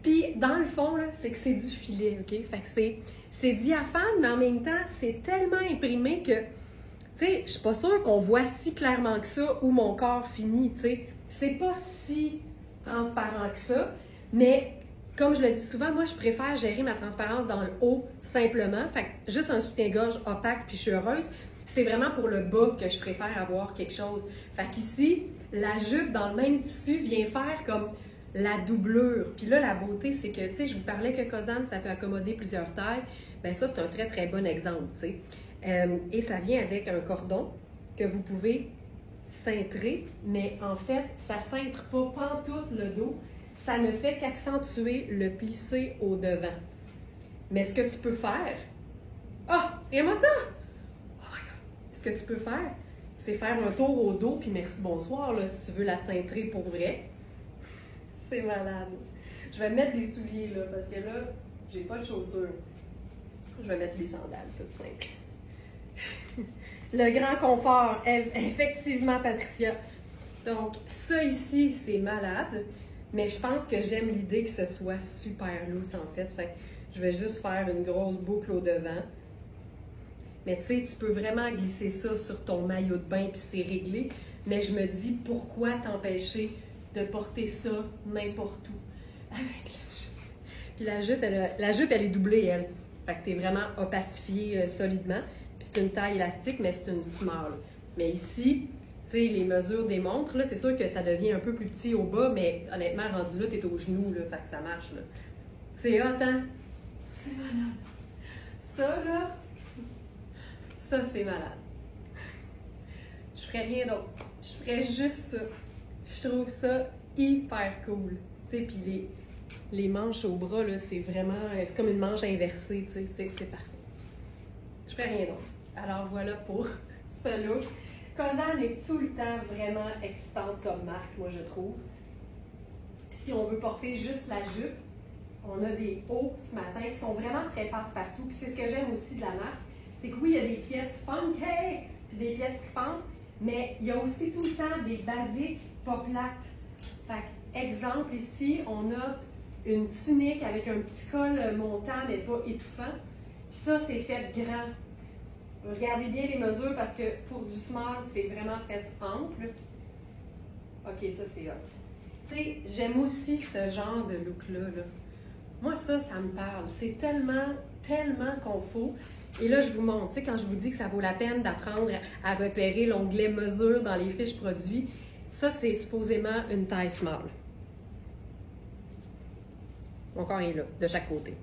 Puis, dans le fond, là, c'est que c'est du filet, OK? Fait que c'est diaphane, mais en même temps, c'est tellement imprimé que, tu sais, je suis pas sûre qu'on voit si clairement que ça où mon corps finit, tu sais. C'est pas si transparent que ça, mais comme je le dis souvent, moi, je préfère gérer ma transparence dans le haut simplement. Fait que juste un soutien-gorge opaque, puis je suis heureuse. C'est vraiment pour le bas que je préfère avoir quelque chose. Fait qu'ici, la jupe dans le même tissu vient faire comme la doublure. Puis là, la beauté, c'est que, tu sais, je vous parlais que Kozan, ça peut accommoder plusieurs tailles. Bien, ça, c'est un très, très bon exemple, tu sais. Et ça vient avec un cordon que vous pouvez cintrer, mais en fait, ça cintre pas pantoute le dos. Ça ne fait qu'accentuer le plissé au devant. Mais ce que tu peux faire... Ah! Regarde-moi ça! Oh my God! Ce que tu peux faire, c'est faire un tour au dos, puis merci, bonsoir, là, si tu veux la cintrer pour vrai. C'est malade. Je vais mettre des souliers, là, parce que là, j'ai pas de chaussures. Je vais mettre des sandales, tout simple. Le grand confort, effectivement, Patricia. Donc, ça ici, c'est malade. Mais je pense que j'aime l'idée que ce soit super loose, en fait. Fait que je vais juste faire une grosse boucle au devant. Mais tu sais, tu peux vraiment glisser ça sur ton maillot de bain puis c'est réglé. Mais je me dis, pourquoi t'empêcher de porter ça n'importe où avec la jupe? Puis la jupe, elle est doublée, elle. Fait que t'es vraiment opacifié solidement. Puis c'est une taille élastique, mais c'est une small. Mais ici... Tu sais, les mesures des montres, là, c'est sûr que ça devient un peu plus petit au bas, mais honnêtement, rendu là, t'es au genou, là, fait que ça marche, là. C'est hot, hein? C'est malade. Ça, là, ça, c'est malade. Je ferais rien d'autre. Je ferais juste ça. Je trouve ça hyper cool. Tu sais, puis les manches au bras, là, c'est vraiment... C'est comme une manche inversée, tu sais, c'est parfait. Je ferais rien d'autre. Alors, voilà pour ce look. Kozan est tout le temps vraiment excitante comme marque, moi je trouve. Si on veut porter juste la jupe, on a des hauts ce matin qui sont vraiment très passe-partout. Puis c'est ce que j'aime aussi de la marque, c'est que oui, il y a des pièces funky, puis des pièces tripantes, mais il y a aussi tout le temps des basiques pas plates. Fait que, exemple ici, on a une tunique avec un petit col montant mais pas étouffant. Puis ça, c'est fait grand. Regardez bien les mesures parce que pour du small, c'est vraiment fait ample. Ok, ça c'est hot. Tu sais, j'aime aussi ce genre de look-là. Là. Moi, ça me parle. C'est tellement, tellement confort. Et là, je vous montre, tu sais, quand je vous dis que ça vaut la peine d'apprendre à repérer l'onglet mesure dans les fiches produits, ça, c'est supposément une taille small. Mon corps est là, de chaque côté.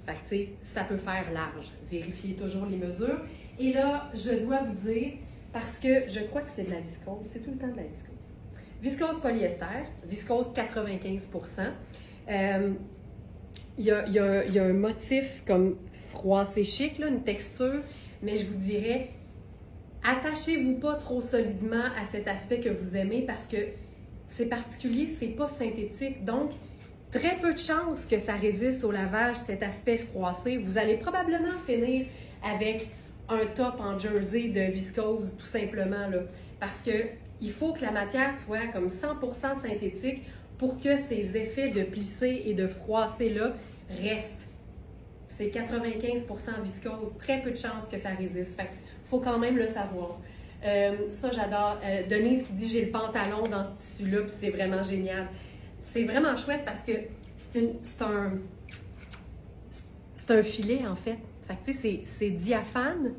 Fait que, tu sais, ça peut faire large. Vérifiez toujours les mesures. Et là, je dois vous dire, parce que je crois que c'est de la viscose, c'est tout le temps de la viscose. Viscose polyester, viscose 95%. Il y a un motif comme froissé chic, là, une texture, mais je vous dirais, attachez-vous pas trop solidement à cet aspect que vous aimez parce que c'est particulier, c'est pas synthétique. Donc, très peu de chances que ça résiste au lavage, cet aspect froissé. Vous allez probablement finir avec un top en jersey de viscose, tout simplement, là, parce que il faut que la matière soit comme 100% synthétique pour que ces effets de plissé et de froissé-là restent. c'est 95% viscose, très peu de chances que ça résiste. Fait qu'il faut quand même le savoir. Ça, j'adore. Denise qui dit j'ai le pantalon dans ce tissu-là, puis c'est vraiment génial. C'est vraiment chouette parce que c'est un filet, en fait. Fait que tu sais, c'est diaphane,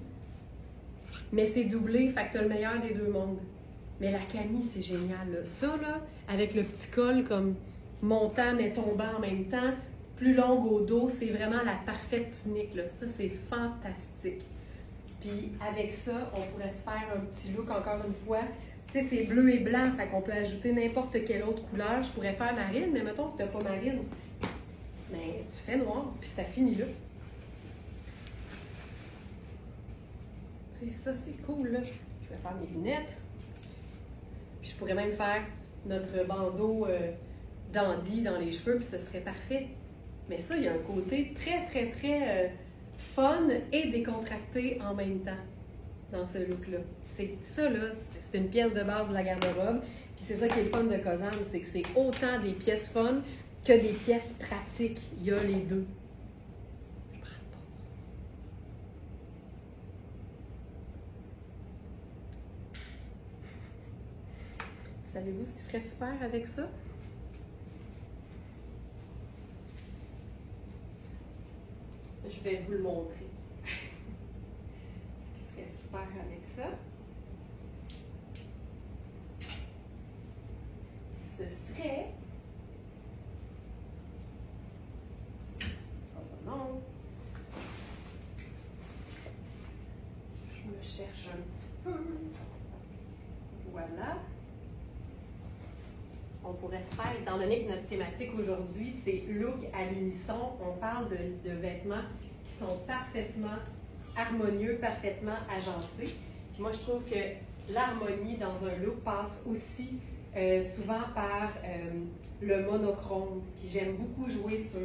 mais c'est doublé, fait que tu as le meilleur des deux mondes. Mais la camie, c'est génial, là. Ça, là, avec le petit col comme montant mais tombant en même temps, plus longue au dos, c'est vraiment la parfaite tunique, là. Ça, c'est fantastique. Puis avec ça, on pourrait se faire un petit look, encore une fois. Tu sais, c'est bleu et blanc, fait qu'on peut ajouter n'importe quelle autre couleur. Je pourrais faire marine, mais mettons que tu n'as pas marine. Mais tu fais noir, puis ça finit là. Tu sais, ça, c'est cool, là. Je vais faire mes lunettes. Puis je pourrais même faire notre bandeau dandy dans les cheveux, puis ce serait parfait. Mais ça, il y a un côté très, très, très fun et décontracté en même temps dans ce look-là. C'est ça, là, c'est une pièce de base de la garde-robe. Puis c'est ça qui est le fun de Cosane, c'est que c'est autant des pièces fun que des pièces pratiques. Il y a les deux. Je prends une pause. Savez-vous ce qui serait super avec ça? Je vais vous le montrer. Ce qui serait super avec ça, ce serait... Oh non! Je me cherche un petit peu. Voilà. On pourrait se faire, étant donné que notre thématique aujourd'hui, c'est look à l'unisson, on parle de vêtements qui sont parfaitement harmonieux, parfaitement agencés. Moi, je trouve que l'harmonie dans un look passe aussi souvent par le monochrome. Puis j'aime beaucoup jouer sur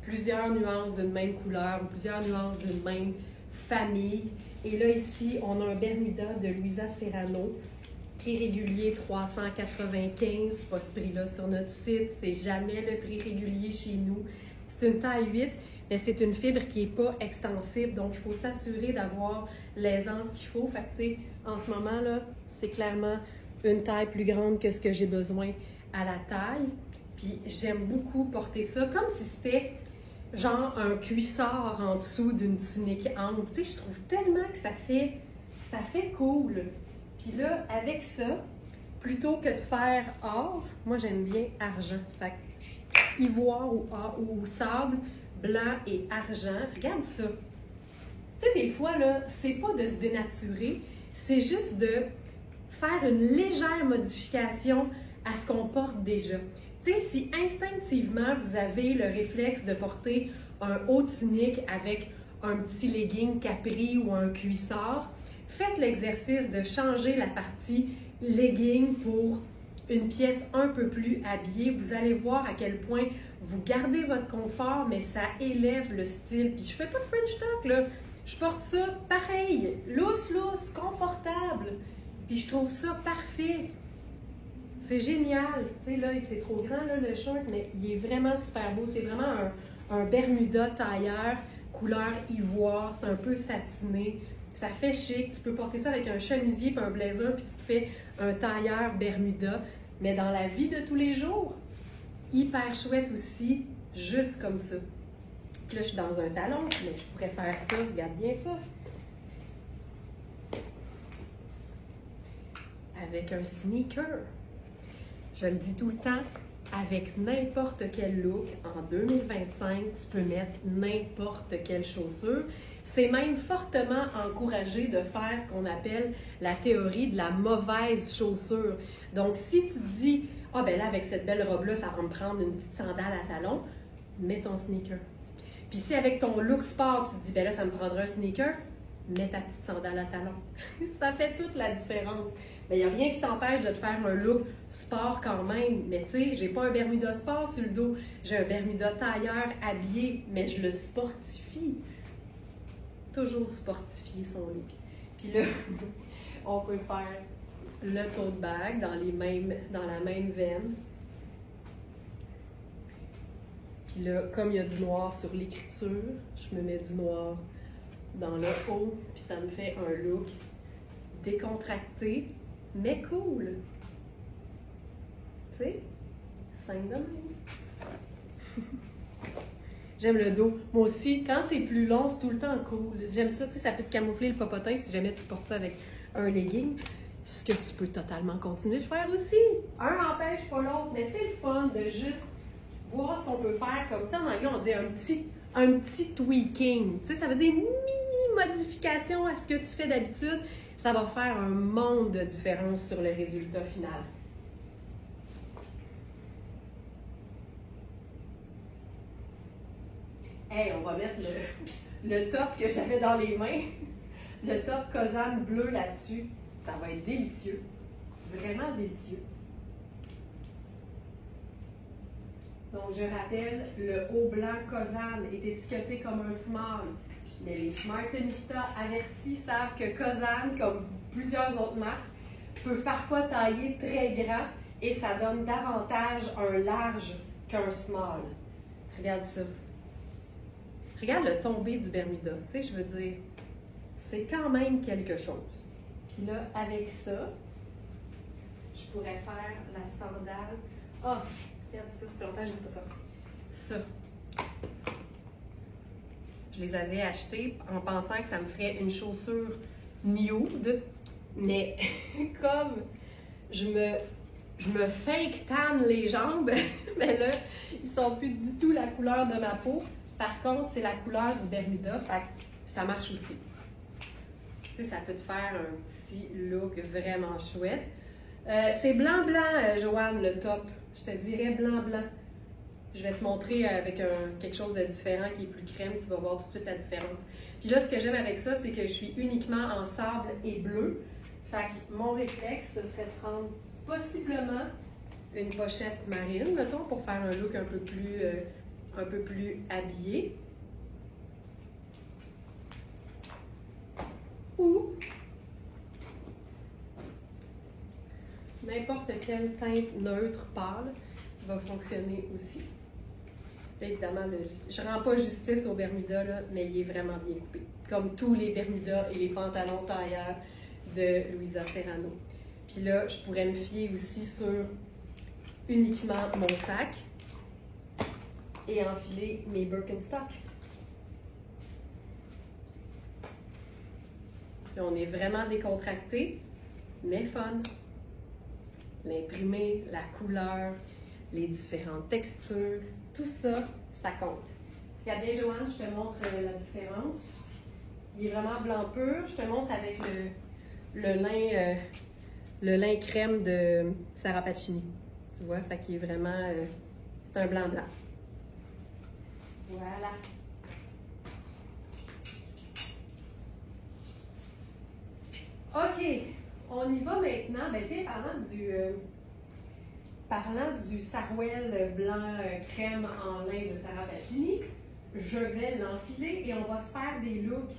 plusieurs nuances d'une même couleur, plusieurs nuances d'une même famille. Et là, ici, on a un Bermuda de Louisa Serrano. Prix régulier 395, pas ce prix-là sur notre site, c'est jamais le prix régulier chez nous. C'est une taille 8, mais c'est une fibre qui n'est pas extensible, donc il faut s'assurer d'avoir l'aisance qu'il faut. Fait que, tu sais, en ce moment, là, c'est clairement une taille plus grande que ce que j'ai besoin à la taille. Puis j'aime beaucoup porter ça comme si c'était genre un cuissard en dessous d'une tunique ample. Tu sais, je trouve tellement que ça fait cool. Puis là, avec ça, plutôt que de faire or, moi j'aime bien argent. Fait que ivoire ou sable, blanc et argent. Regarde ça. Tu sais, des fois, là, c'est pas de se dénaturer, c'est juste de faire une légère modification à ce qu'on porte déjà. Tu sais, si instinctivement, vous avez le réflexe de porter un haut tunique avec un petit legging capri ou un cuissard, faites l'exercice de changer la partie legging pour une pièce un peu plus habillée. Vous allez voir à quel point vous gardez votre confort, mais ça élève le style. Puis je fais pas de French talk, là. Je porte ça pareil, lousse, confortable. Puis je trouve ça parfait. C'est génial. Tu sais, là, c'est trop grand, là, le short, mais il est vraiment super beau. C'est vraiment un Bermuda tailleur, couleur ivoire. C'est un peu satiné. Ça fait chic. Tu peux porter ça avec un chemisier puis un blazer, puis tu te fais un tailleur Bermuda. Mais dans la vie de tous les jours, hyper chouette aussi, juste comme ça. Puis là, je suis dans un talon, mais je pourrais faire ça. Regarde bien ça. Avec un sneaker. Je le dis tout le temps, avec n'importe quel look, en 2025, tu peux mettre n'importe quelle chaussure. C'est même fortement encouragé de faire ce qu'on appelle la théorie de la mauvaise chaussure. Donc, si tu te dis, ah ben là, avec cette belle robe-là, ça va me prendre une petite sandale à talons, mets ton sneaker. Puis si avec ton look sport, tu te dis, ben là, ça me prendra un sneaker, mets ta petite sandale à talons. Ça fait toute la différence. Mais il n'y a rien qui t'empêche de te faire un look sport quand même. Mais tu sais, j'ai pas un Bermuda sport sur le dos. J'ai un Bermuda tailleur habillé, mais je le sportifie. Toujours sportifier son look. Puis là, on peut faire le tote bag dans la même veine. Puis là, comme il y a du noir sur l'écriture, je me mets du noir dans le haut, puis ça me fait un look décontracté, mais cool. Tu sais, simple de même. J'aime le dos. Moi aussi, quand c'est plus long, c'est tout le temps cool. J'aime ça, tu sais, ça peut te camoufler le popotin si jamais tu portes ça avec un legging. Ce que tu peux totalement continuer de faire aussi. Un n'empêche pas l'autre, mais c'est le fun de juste voir ce qu'on peut faire. Comme, tu sais, en anglais, on dit un petit tweaking. Tu sais, ça veut dire une mini-modification à ce que tu fais d'habitude. Ça va faire un monde de différence sur le résultat final. Hey, on va mettre le top que j'avais dans les mains, le top Kozan bleu là-dessus. Ça va être délicieux, vraiment délicieux. Donc, je rappelle, le haut blanc Kozan est étiqueté comme un small, mais les Smartnistas avertis savent que Kozan, comme plusieurs autres marques, peut parfois tailler très grand et ça donne davantage un large qu'un small. Regarde ça. Regarde le tombé du Bermuda, tu sais, je veux dire, c'est quand même quelque chose. Puis là, avec ça, je pourrais faire la sandale. Ah, regarde ça, c'est longtemps que je ne l'ai pas sorti. Ça. Je les avais achetés en pensant que ça me ferait une chaussure nude, mais comme je me fake tan les jambes, mais là, ils sont plus du tout la couleur de ma peau. Par contre, c'est la couleur du Bermuda, fait que ça marche aussi. Tu sais, ça peut te faire un petit look vraiment chouette. C'est blanc-blanc, Joanne, le top. Je te dirais blanc-blanc. Je vais te montrer avec quelque chose de différent qui est plus crème. Tu vas voir tout de suite la différence. Puis là, ce que j'aime avec ça, c'est que je suis uniquement en sable et bleu. Fait que mon réflexe, ce serait de prendre possiblement une pochette marine, mettons, pour faire un look un peu plus habillé. Ou n'importe quelle teinte neutre pâle va fonctionner aussi. Là, évidemment, je ne rends pas justice au Bermuda, là, mais il est vraiment bien coupé. Comme tous les Bermudas et les pantalons tailleurs de Louisa Serrano. Puis là, je pourrais me fier aussi sur uniquement mon sac et enfiler mes Birkenstock. Là, on est vraiment décontracté, mais fun. L'imprimé, la couleur, les différentes textures, tout ça, ça compte. Regardez, Joanne, je te montre la différence. Il est vraiment blanc pur. Je te montre avec le lin crème de Sarah Pacini. Tu vois, fait qu'il est vraiment... c'est un blanc-blanc. Voilà. OK, on y va maintenant. Ben, tiens, parlant du sarouel blanc crème en lin de Sarah Pacini, je vais l'enfiler et on va se faire des looks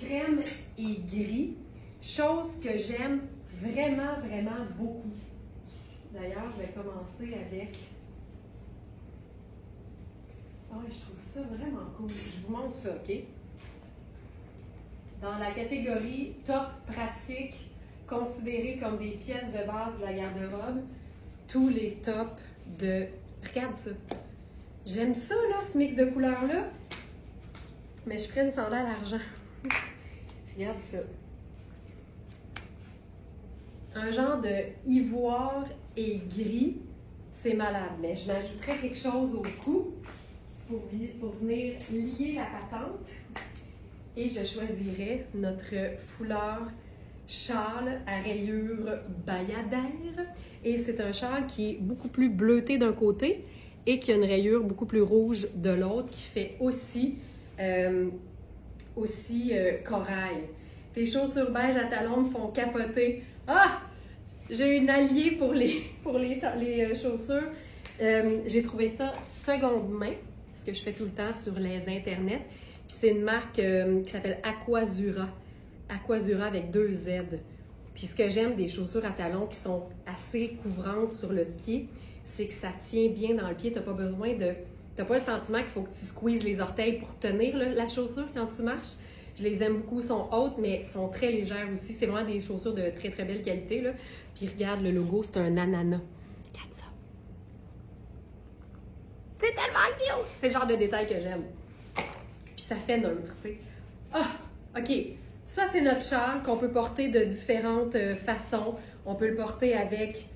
crème et gris, chose que j'aime vraiment, vraiment beaucoup. D'ailleurs, je vais commencer avec... Oh, je trouve ça vraiment cool. Je vous montre ça, OK? Dans la catégorie top pratique, considérés comme des pièces de base de la garde-robe, tous les tops de... Regarde ça. J'aime ça, là, ce mix de couleurs-là. Mais je ferais une sandale argent. Regarde ça. Un genre de ivoire et gris, c'est malade. Mais je m'ajouterais quelque chose au cou pour venir lier la patente. Et je choisirais notre foulard châle à rayures bayadère. Et c'est un châle qui est beaucoup plus bleuté d'un côté et qui a une rayure beaucoup plus rouge de l'autre, qui fait aussi corail. Tes chaussures beige à talons me font capoter. Ah! J'ai une alliée pour les chaussures. J'ai trouvé ça seconde main, ce que je fais tout le temps sur les internets. Puis c'est une marque qui s'appelle Aquazura. Aquazura avec 2 Z. Puis ce que j'aime des chaussures à talons qui sont assez couvrantes sur le pied, c'est que ça tient bien dans le pied. T'as t'as pas le sentiment qu'il faut que tu squeezes les orteils pour tenir là, la chaussure quand tu marches. Je les aime beaucoup, sont hautes, mais sont très légères aussi. C'est vraiment des chaussures de très, très belle qualité, là. Puis regarde, le logo, c'est un ananas. Regarde ça. C'est tellement cute! C'est le genre de détail que j'aime. Puis ça fait neutre, tu sais. Ah! OK. Ça, c'est notre châle qu'on peut porter de différentes façons. On peut le porter avec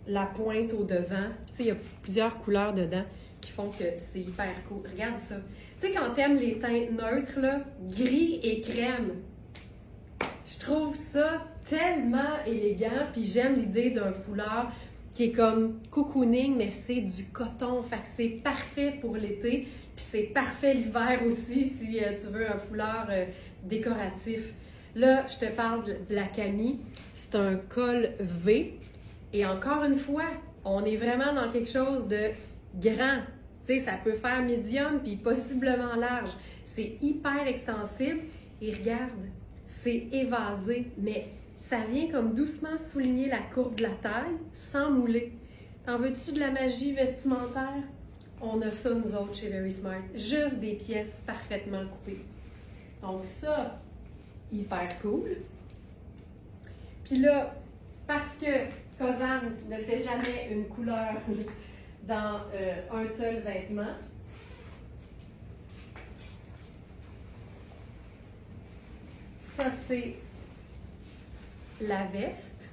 la pointe au devant. Tu sais, il y a plusieurs couleurs dedans qui font que c'est hyper cool. Regarde ça. Tu sais, quand t'aimes les teintes neutres, là, gris et crème, je trouve ça tellement élégant. Puis j'aime l'idée d'un foulard qui est comme cocooning, mais c'est du coton. Fait que c'est parfait pour l'été. Puis c'est parfait l'hiver aussi si tu veux un foulard décoratif. Là, je te parle de la Camille. C'est un col V. Et encore une fois, on est vraiment dans quelque chose de grand. Tu sais, ça peut faire médium puis possiblement large. C'est hyper extensible. Et regarde, c'est évasé, mais ça vient comme doucement souligner la courbe de la taille sans mouler. T'en veux-tu de la magie vestimentaire? On a ça, nous autres, chez Very Smart. Juste des pièces parfaitement coupées. Donc ça, hyper cool. Puis là, parce que Kozan ne fait jamais une couleur dans un seul vêtement, ça c'est la veste.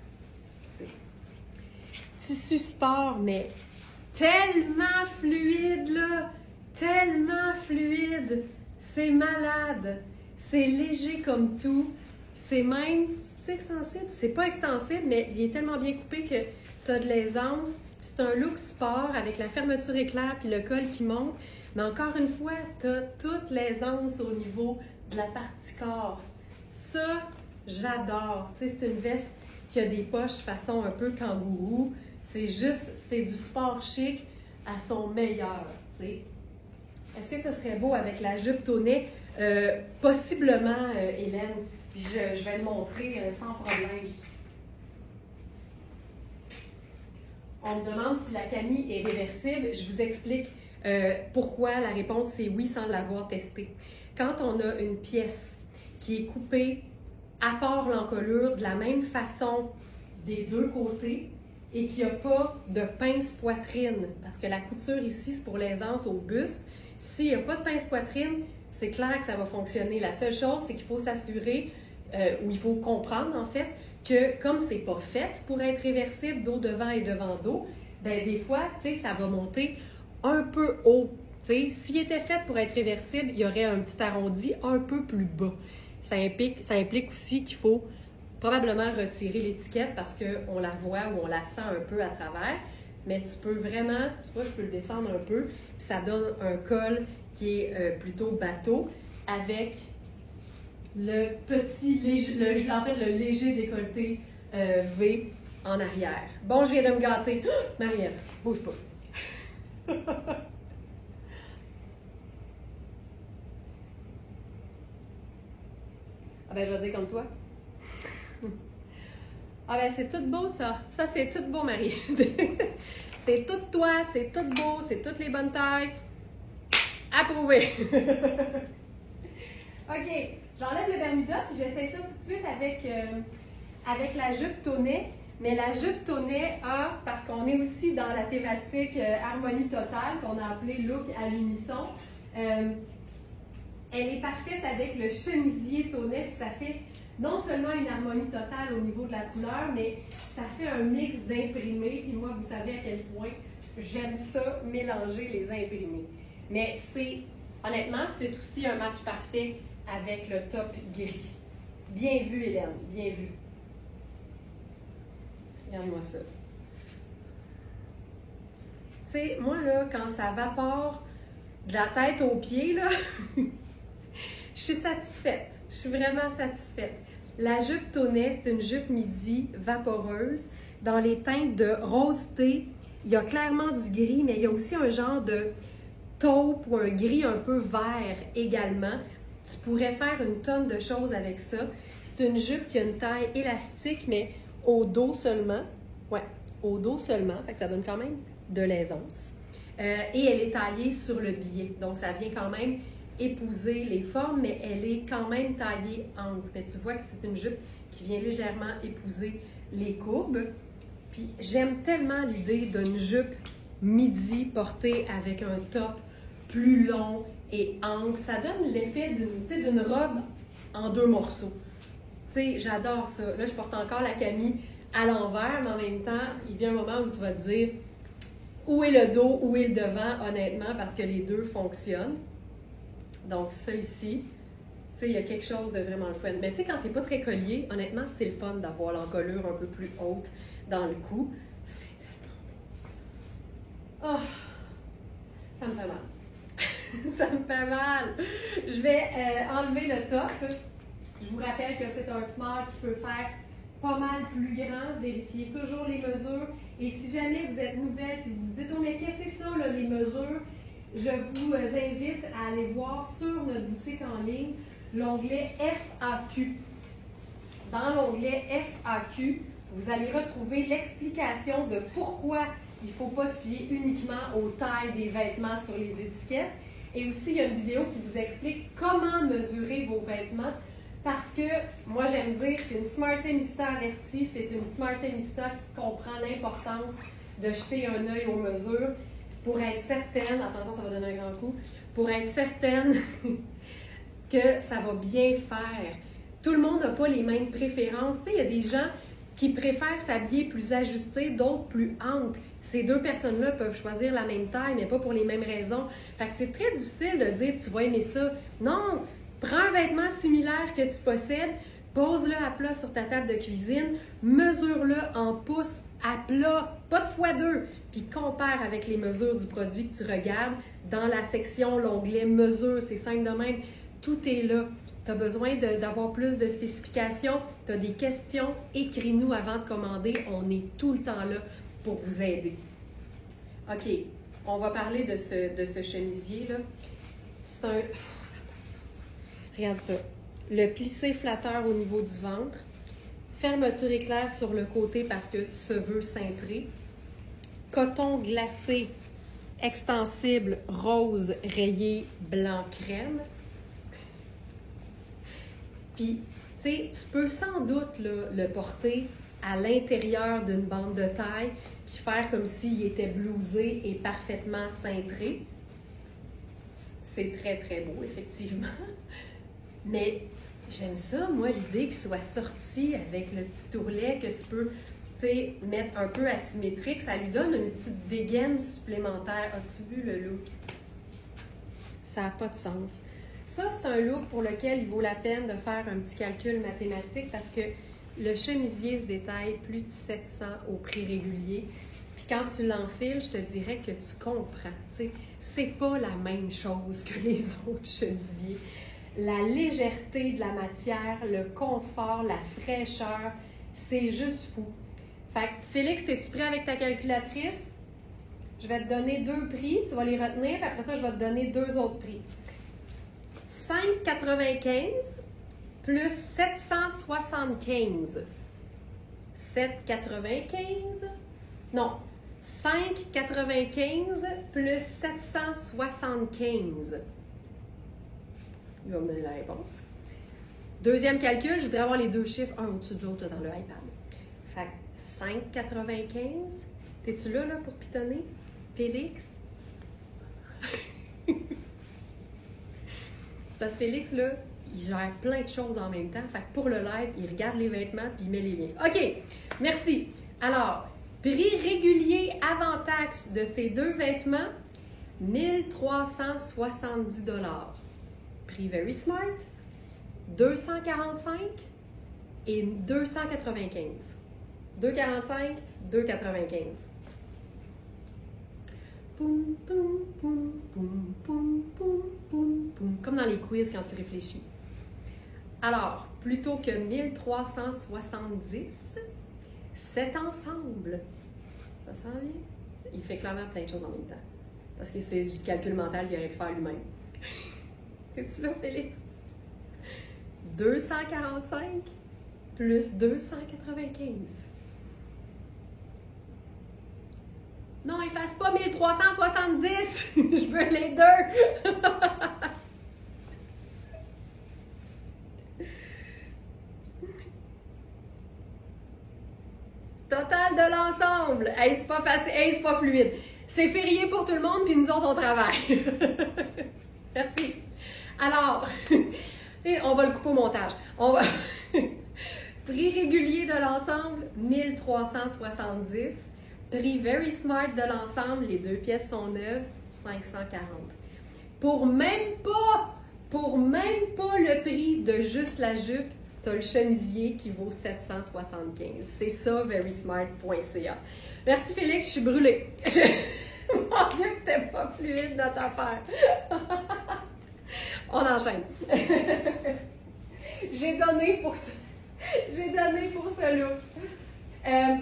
Tissu sport, mais tellement fluide là, tellement fluide. C'est malade. C'est léger comme tout. C'est même, c'est extensible? C'est pas extensible, mais il est tellement bien coupé que tu as de l'aisance. C'est un look sport avec la fermeture éclair puis le col qui monte. Mais encore une fois, tu as toute l'aisance au niveau de la partie corps. Ça, j'adore. Tu sais, c'est une veste qui a des poches façon un peu kangourou. C'est juste, c'est du sport chic à son meilleur, tu sais. Est-ce que ce serait beau avec la jupe tonnée? Possiblement, Hélène. Puis je vais le montrer sans problème. On me demande si la Camille est réversible. Je vous explique pourquoi. La réponse, c'est oui, sans l'avoir testé. Quand on a une pièce qui est coupée à part l'encolure de la même façon des deux côtés et qu'il n'y a pas de pince poitrine, parce que la couture ici, c'est pour l'aisance au buste. S'il n'y a pas de pince poitrine, c'est clair que ça va fonctionner. La seule chose, c'est qu'il faut s'assurer, ou il faut comprendre en fait, que comme c'est pas fait pour être réversible dos devant et devant dos, ben des fois, tu sais, ça va monter un peu haut. Tu sais, s'il était fait pour être réversible, il y aurait un petit arrondi un peu plus bas. Ça implique aussi qu'il faut probablement retirer l'étiquette parce qu'on la voit ou on la sent un peu à travers. Mais tu peux vraiment, tu vois, je peux le descendre un peu, puis ça donne un col qui est plutôt bateau avec le petit, le léger décolleté V en arrière. Bon, je viens de me gâter. Oh, Marie-Ève, bouge pas. Ah ben, je vais dire comme toi. Ah ben, c'est tout beau, ça. Ça, c'est tout beau, Marie. C'est tout toi, c'est tout beau, c'est toutes les bonnes tailles. Approuvé. OK, j'enlève le Bermuda, puis j'essaie ça tout de suite avec la jupe tonnée. Mais la jupe tonnée a, parce qu'on est aussi dans la thématique harmonie totale, qu'on a appelé look à l'unisson, elle est parfaite avec le chemisier tonnet, puis ça fait non seulement une harmonie totale au niveau de la couleur, mais ça fait un mix d'imprimés. Puis moi, vous savez à quel point j'aime ça, mélanger les imprimés. Mais c'est, honnêtement, c'est aussi un match parfait avec le top gris. Bien vu, Hélène, bien vu. Regarde-moi ça. Tu sais, moi, là, quand ça vapore de la tête aux pieds, là, je suis satisfaite. Je suis vraiment satisfaite. La jupe tonnet, c'est une jupe midi vaporeuse. Dans les teintes de rose thé, il y a clairement du gris, mais il y a aussi un genre de taupe ou un gris un peu vert également. Tu pourrais faire une tonne de choses avec ça. C'est une jupe qui a une taille élastique, mais au dos seulement. Ouais, au dos seulement. Fait que ça donne quand même de l'aisance. et elle est taillée sur le biais. Donc, ça vient quand même épouser les formes, mais elle est quand même taillée ample. Mais tu vois que c'est une jupe qui vient légèrement épouser les courbes. Puis j'aime tellement l'idée d'une jupe midi portée avec un top plus long et ample. Ça donne l'effet d'une robe en 2 morceaux. Tu sais, j'adore ça. Là, je porte encore la camie à l'envers, mais en même temps, il vient un moment où tu vas te dire où est le dos, où est le devant, honnêtement, parce que les deux fonctionnent. Donc, ça ici, tu sais, il y a quelque chose de vraiment le fun. Mais tu sais, quand tu n'es pas très collier, honnêtement, c'est le fun d'avoir l'encolure un peu plus haute dans le cou. C'est tellement... Oh! Ça me fait mal. Ça me fait mal. Je vais enlever le top. Je vous rappelle que c'est un small qui peut faire pas mal plus grand. Vérifiez toujours les mesures. Et si jamais vous êtes nouvelle et vous vous dites « Oh, mais qu'est-ce que c'est ça, là, les mesures? » Je vous invite à aller voir sur notre boutique en ligne l'onglet FAQ. Dans l'onglet FAQ, vous allez retrouver l'explication de pourquoi il ne faut pas se fier uniquement aux tailles des vêtements sur les étiquettes. Et aussi, il y a une vidéo qui vous explique comment mesurer vos vêtements. Parce que moi, j'aime dire qu'une Smartenista avertie, c'est une Smartenista qui comprend l'importance de jeter un œil aux mesures pour être certaine, attention, ça va donner un grand coup, pour être certaine que ça va bien faire. Tout le monde n'a pas les mêmes préférences. Tu sais, il y a des gens qui préfèrent s'habiller plus ajusté, d'autres plus amples. Ces deux personnes-là peuvent choisir la même taille, mais pas pour les mêmes raisons. Fait que c'est très difficile de dire « tu vas aimer ça ». Non! Prends un vêtement similaire que tu possèdes, pose-le à plat sur ta table de cuisine, mesure-le en pouces à plat, pas de x2, puis compare avec les mesures du produit que tu regardes. Dans la section, l'onglet « Mesures », c'est simple de même, tout est là. Tu as besoin d'avoir plus de spécifications, tu as des questions, écris-nous avant de commander, on est tout le temps là pour vous aider. OK, on va parler de ce chemisier-là. C'est un... Regarde ça. Le plissé flatteur au niveau du ventre. Fermeture éclair sur le côté parce que se veut cintré. Coton glacé extensible rose rayé blanc crème. Puis, tu sais, tu peux sans doute là, le porter à l'intérieur d'une bande de taille puis faire comme s'il était blousé et parfaitement cintré. C'est très, très beau, effectivement. Mais j'aime ça, moi, l'idée qu'il soit sorti avec le petit ourlet que tu peux, tu sais, mettre un peu asymétrique. Ça lui donne une petite dégaine supplémentaire. As-tu vu le look? Ça n'a pas de sens. Ça, c'est un look pour lequel il vaut la peine de faire un petit calcul mathématique parce que le chemisier se détaille plus de 700 au prix régulier. Puis quand tu l'enfiles, je te dirais que tu comprends. Tu sais, c'est pas la même chose que les autres chemisiers. La légèreté de la matière, le confort, la fraîcheur, c'est juste fou. Fait que Félix, es-tu prêt avec ta calculatrice? Je vais te donner 2 prix, tu vas les retenir, puis après ça, je vais te donner 2 autres prix. 5,95 plus 775. 7,95. Non, 5,95 plus 775. Il va me donner la réponse. Deuxième calcul, je voudrais avoir les 2 chiffres, un au-dessus de l'autre dans le iPad. Fait que 5,95. T'es-tu là pour pitonner? Félix? C'est parce que Félix, là, il gère plein de choses en même temps. Fait que pour le live, il regarde les vêtements puis il met les liens. OK, merci. Alors, prix régulier avant taxe de ces 2 vêtements, 1370 $. Prix Very Smart, 245 et 295. 245, 295. Poum, poum, poum, poum, poum, poum, poum, poum. Comme dans les quiz quand tu réfléchis. Alors, plutôt que 1370, cet ensemble, ça s'en vient? Il fait clairement plein de choses en même temps. Parce que c'est du calcul mental qu'il aurait pu faire lui-même. Es-tu là, Félix? 245 plus 295. Non, efface pas 1370! Je veux les deux! Total de l'ensemble! Hey, c'est pas facile, hey, c'est pas fluide. C'est férié pour tout le monde, puis nous autres, on travaille. Merci. Alors, on va le couper au montage. On va... Prix régulier de l'ensemble, 1370. Prix Very Smart de l'ensemble, les deux pièces sont neuves, 540. Pour même pas le prix de juste la jupe, tu as le chemisier qui vaut 775. C'est ça, verysmart.ca. Merci Félix, je suis brûlée. Mon Dieu, que c'était pas fluide notre affaire. On enchaîne. J'ai donné pour ce look.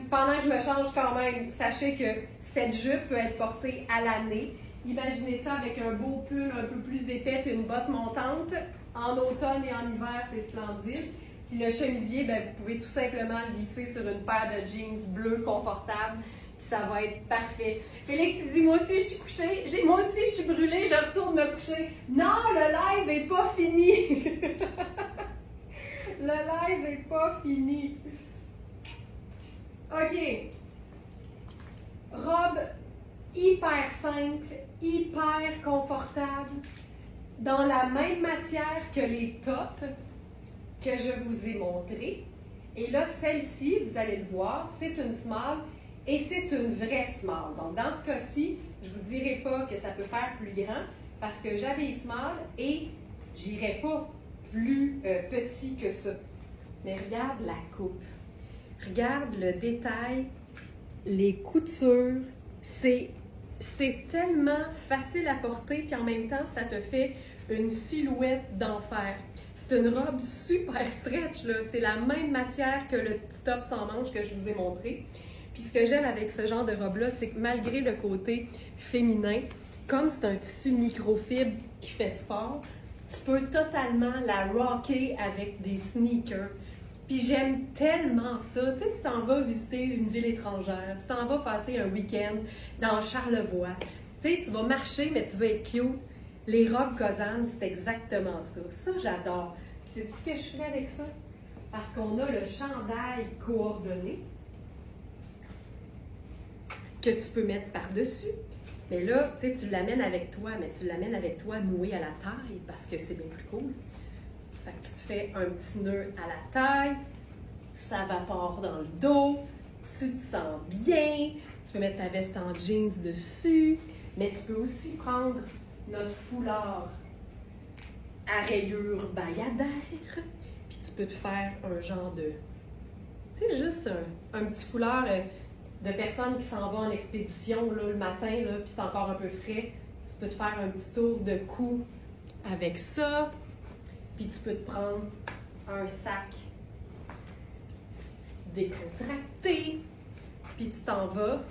Pendant que je me change quand même, sachez que cette jupe peut être portée à l'année. Imaginez ça avec un beau pull un peu plus épais et une botte montante. En automne et en hiver, c'est splendide. Puis le chemisier, ben, vous pouvez tout simplement le lisser sur une paire de jeans bleus confortables. Puis ça va être parfait. Félix, il dit, moi aussi, je suis couchée. Moi aussi, je suis brûlée, je retourne me coucher. Non, le live n'est pas fini. Le live n'est pas fini. OK. Robe hyper simple, hyper confortable, dans la même matière que les tops que je vous ai montrés. Et là, celle-ci, vous allez le voir, c'est une small et c'est une vraie small. Donc, dans ce cas-ci, je ne vous dirai pas que ça peut faire plus grand parce que j'avais small et j'irai pas plus petit que ça. Mais regarde la coupe. Regarde le détail, les coutures. C'est tellement facile à porter, puis en même temps, ça te fait une silhouette d'enfer. C'est une robe super stretch, là. C'est la même matière que le petit top sans manches que je vous ai montré. Puis ce que j'aime avec ce genre de robe-là, c'est que malgré le côté féminin, comme c'est un tissu microfibre qui fait sport, tu peux totalement la rocker avec des sneakers. Puis j'aime tellement ça. Tu sais, tu t'en vas visiter une ville étrangère, tu t'en vas passer un week-end dans Charlevoix. Tu sais, tu vas marcher, mais tu vas être cute. Les robes Cozanne, c'est exactement ça. Ça, j'adore. Puis sais-tu ce que je fais avec ça? Parce qu'on a le chandail coordonné que tu peux mettre par-dessus. Mais là, tu sais, tu l'amènes avec toi, mais tu l'amènes avec toi noué à la taille parce que c'est bien plus cool. Fait que tu te fais un petit nœud à la taille, ça vapore dans le dos, tu te sens bien, tu peux mettre ta veste en jeans dessus, mais tu peux aussi prendre notre foulard à rayures bayadères, puis tu peux te faire un genre de, tu sais, juste un petit foulard de personne qui s'en va en expédition là, le matin, là, puis c'est encore un peu frais. Tu peux te faire un petit tour de cou avec ça. Puis tu peux te prendre un sac décontracté. Puis tu t'en vas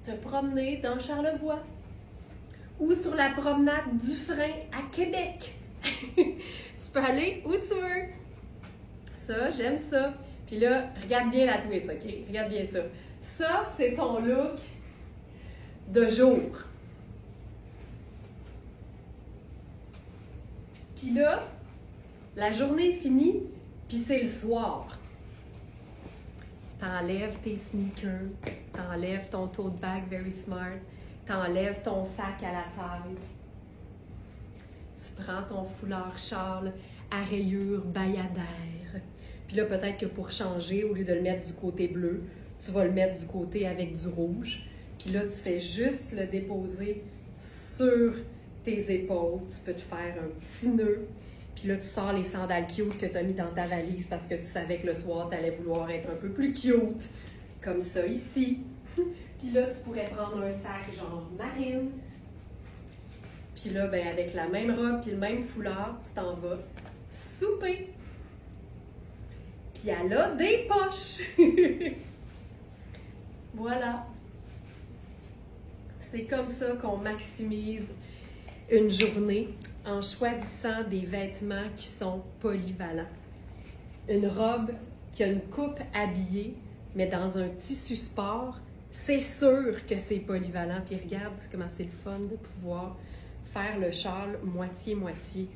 te promener dans Charlevoix. Ou sur la promenade du Frein à Québec. Tu peux aller où tu veux. Ça, j'aime ça. Puis là, regarde bien la twist, OK? Regarde bien ça. Ça, c'est ton look de jour. Puis là, la journée est finie, puis c'est le soir. T'enlèves tes sneakers, t'enlèves ton tote bag Very Smart, t'enlèves ton sac à la taille. Tu prends ton foulard châle à rayures bayadères. Puis là, peut-être que pour changer, au lieu de le mettre du côté bleu, tu vas le mettre du côté avec du rouge. Puis là, tu fais juste le déposer sur tes épaules. Tu peux te faire un petit nœud. Puis là, tu sors les sandales cute que tu as mis dans ta valise parce que tu savais que le soir, tu allais vouloir être un peu plus cute. Comme ça ici. Puis là, tu pourrais prendre un sac genre marine. Puis là, ben, avec la même robe puis le même foulard, tu t'en vas souper. Puis elle a des poches. Voilà. C'est comme ça qu'on maximise une journée en choisissant des vêtements qui sont polyvalents. Une robe qui a une coupe habillée, mais dans un tissu sport, c'est sûr que c'est polyvalent. Puis regarde comment c'est le fun de pouvoir faire le châle moitié-moitié.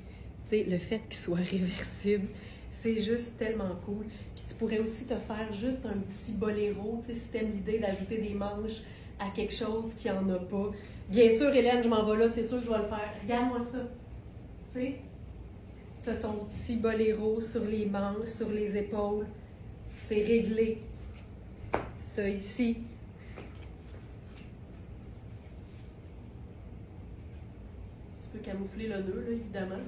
Tu sais, le fait qu'il soit réversible, c'est juste tellement cool. Puis tu pourrais aussi te faire juste un petit boléro, tu sais, si t'aimes l'idée d'ajouter des manches à quelque chose qui en a pas. Bien sûr, Hélène, je m'en vais là, c'est sûr que je vais le faire. Regarde-moi ça. Tu sais, t'as ton petit boléro sur les manches, sur les épaules. C'est réglé. Ça ici. Tu peux camoufler le nœud, là, évidemment.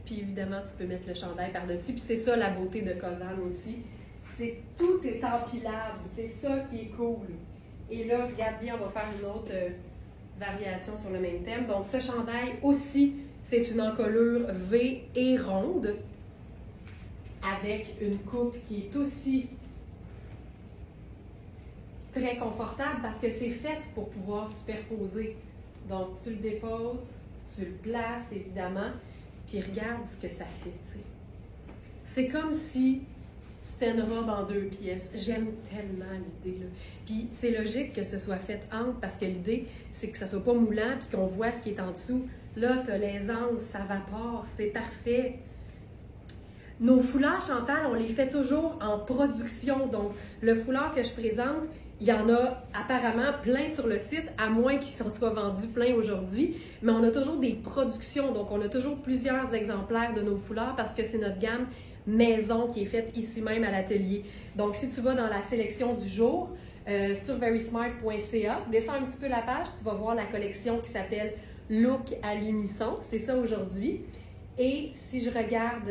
Puis évidemment, tu peux mettre le chandail par-dessus. Puis c'est ça la beauté de Kozan aussi. C'est tout est empilable. C'est ça qui est cool. Et là, regarde bien, on va faire une autre variation sur le même thème. Donc ce chandail aussi, c'est une encolure V et ronde avec une coupe qui est aussi très confortable parce que c'est fait pour pouvoir superposer. Donc tu le déposes, tu le places évidemment. Puis regarde ce que ça fait, tu sais. C'est comme si c'était une robe en 2 pièces. J'aime tellement l'idée, là. Puis c'est logique que ce soit fait ample parce que l'idée, c'est que ça soit pas moulant puis qu'on voit ce qui est en dessous. Là, tu as l'aisance, ça vapore, c'est parfait. Nos foulards, Chantal, on les fait toujours en production. Donc, le foulard que je présente, il y en a apparemment plein sur le site, à moins qu'il s'en soit vendu plein aujourd'hui. Mais on a toujours des productions, donc on a toujours plusieurs exemplaires de nos foulards parce que c'est notre gamme maison qui est faite ici même à l'atelier. Donc, si tu vas dans la sélection du jour, sur verysmart.ca, descends un petit peu la page, tu vas voir la collection qui s'appelle Look à l'unisson. C'est ça aujourd'hui. Et si je regarde,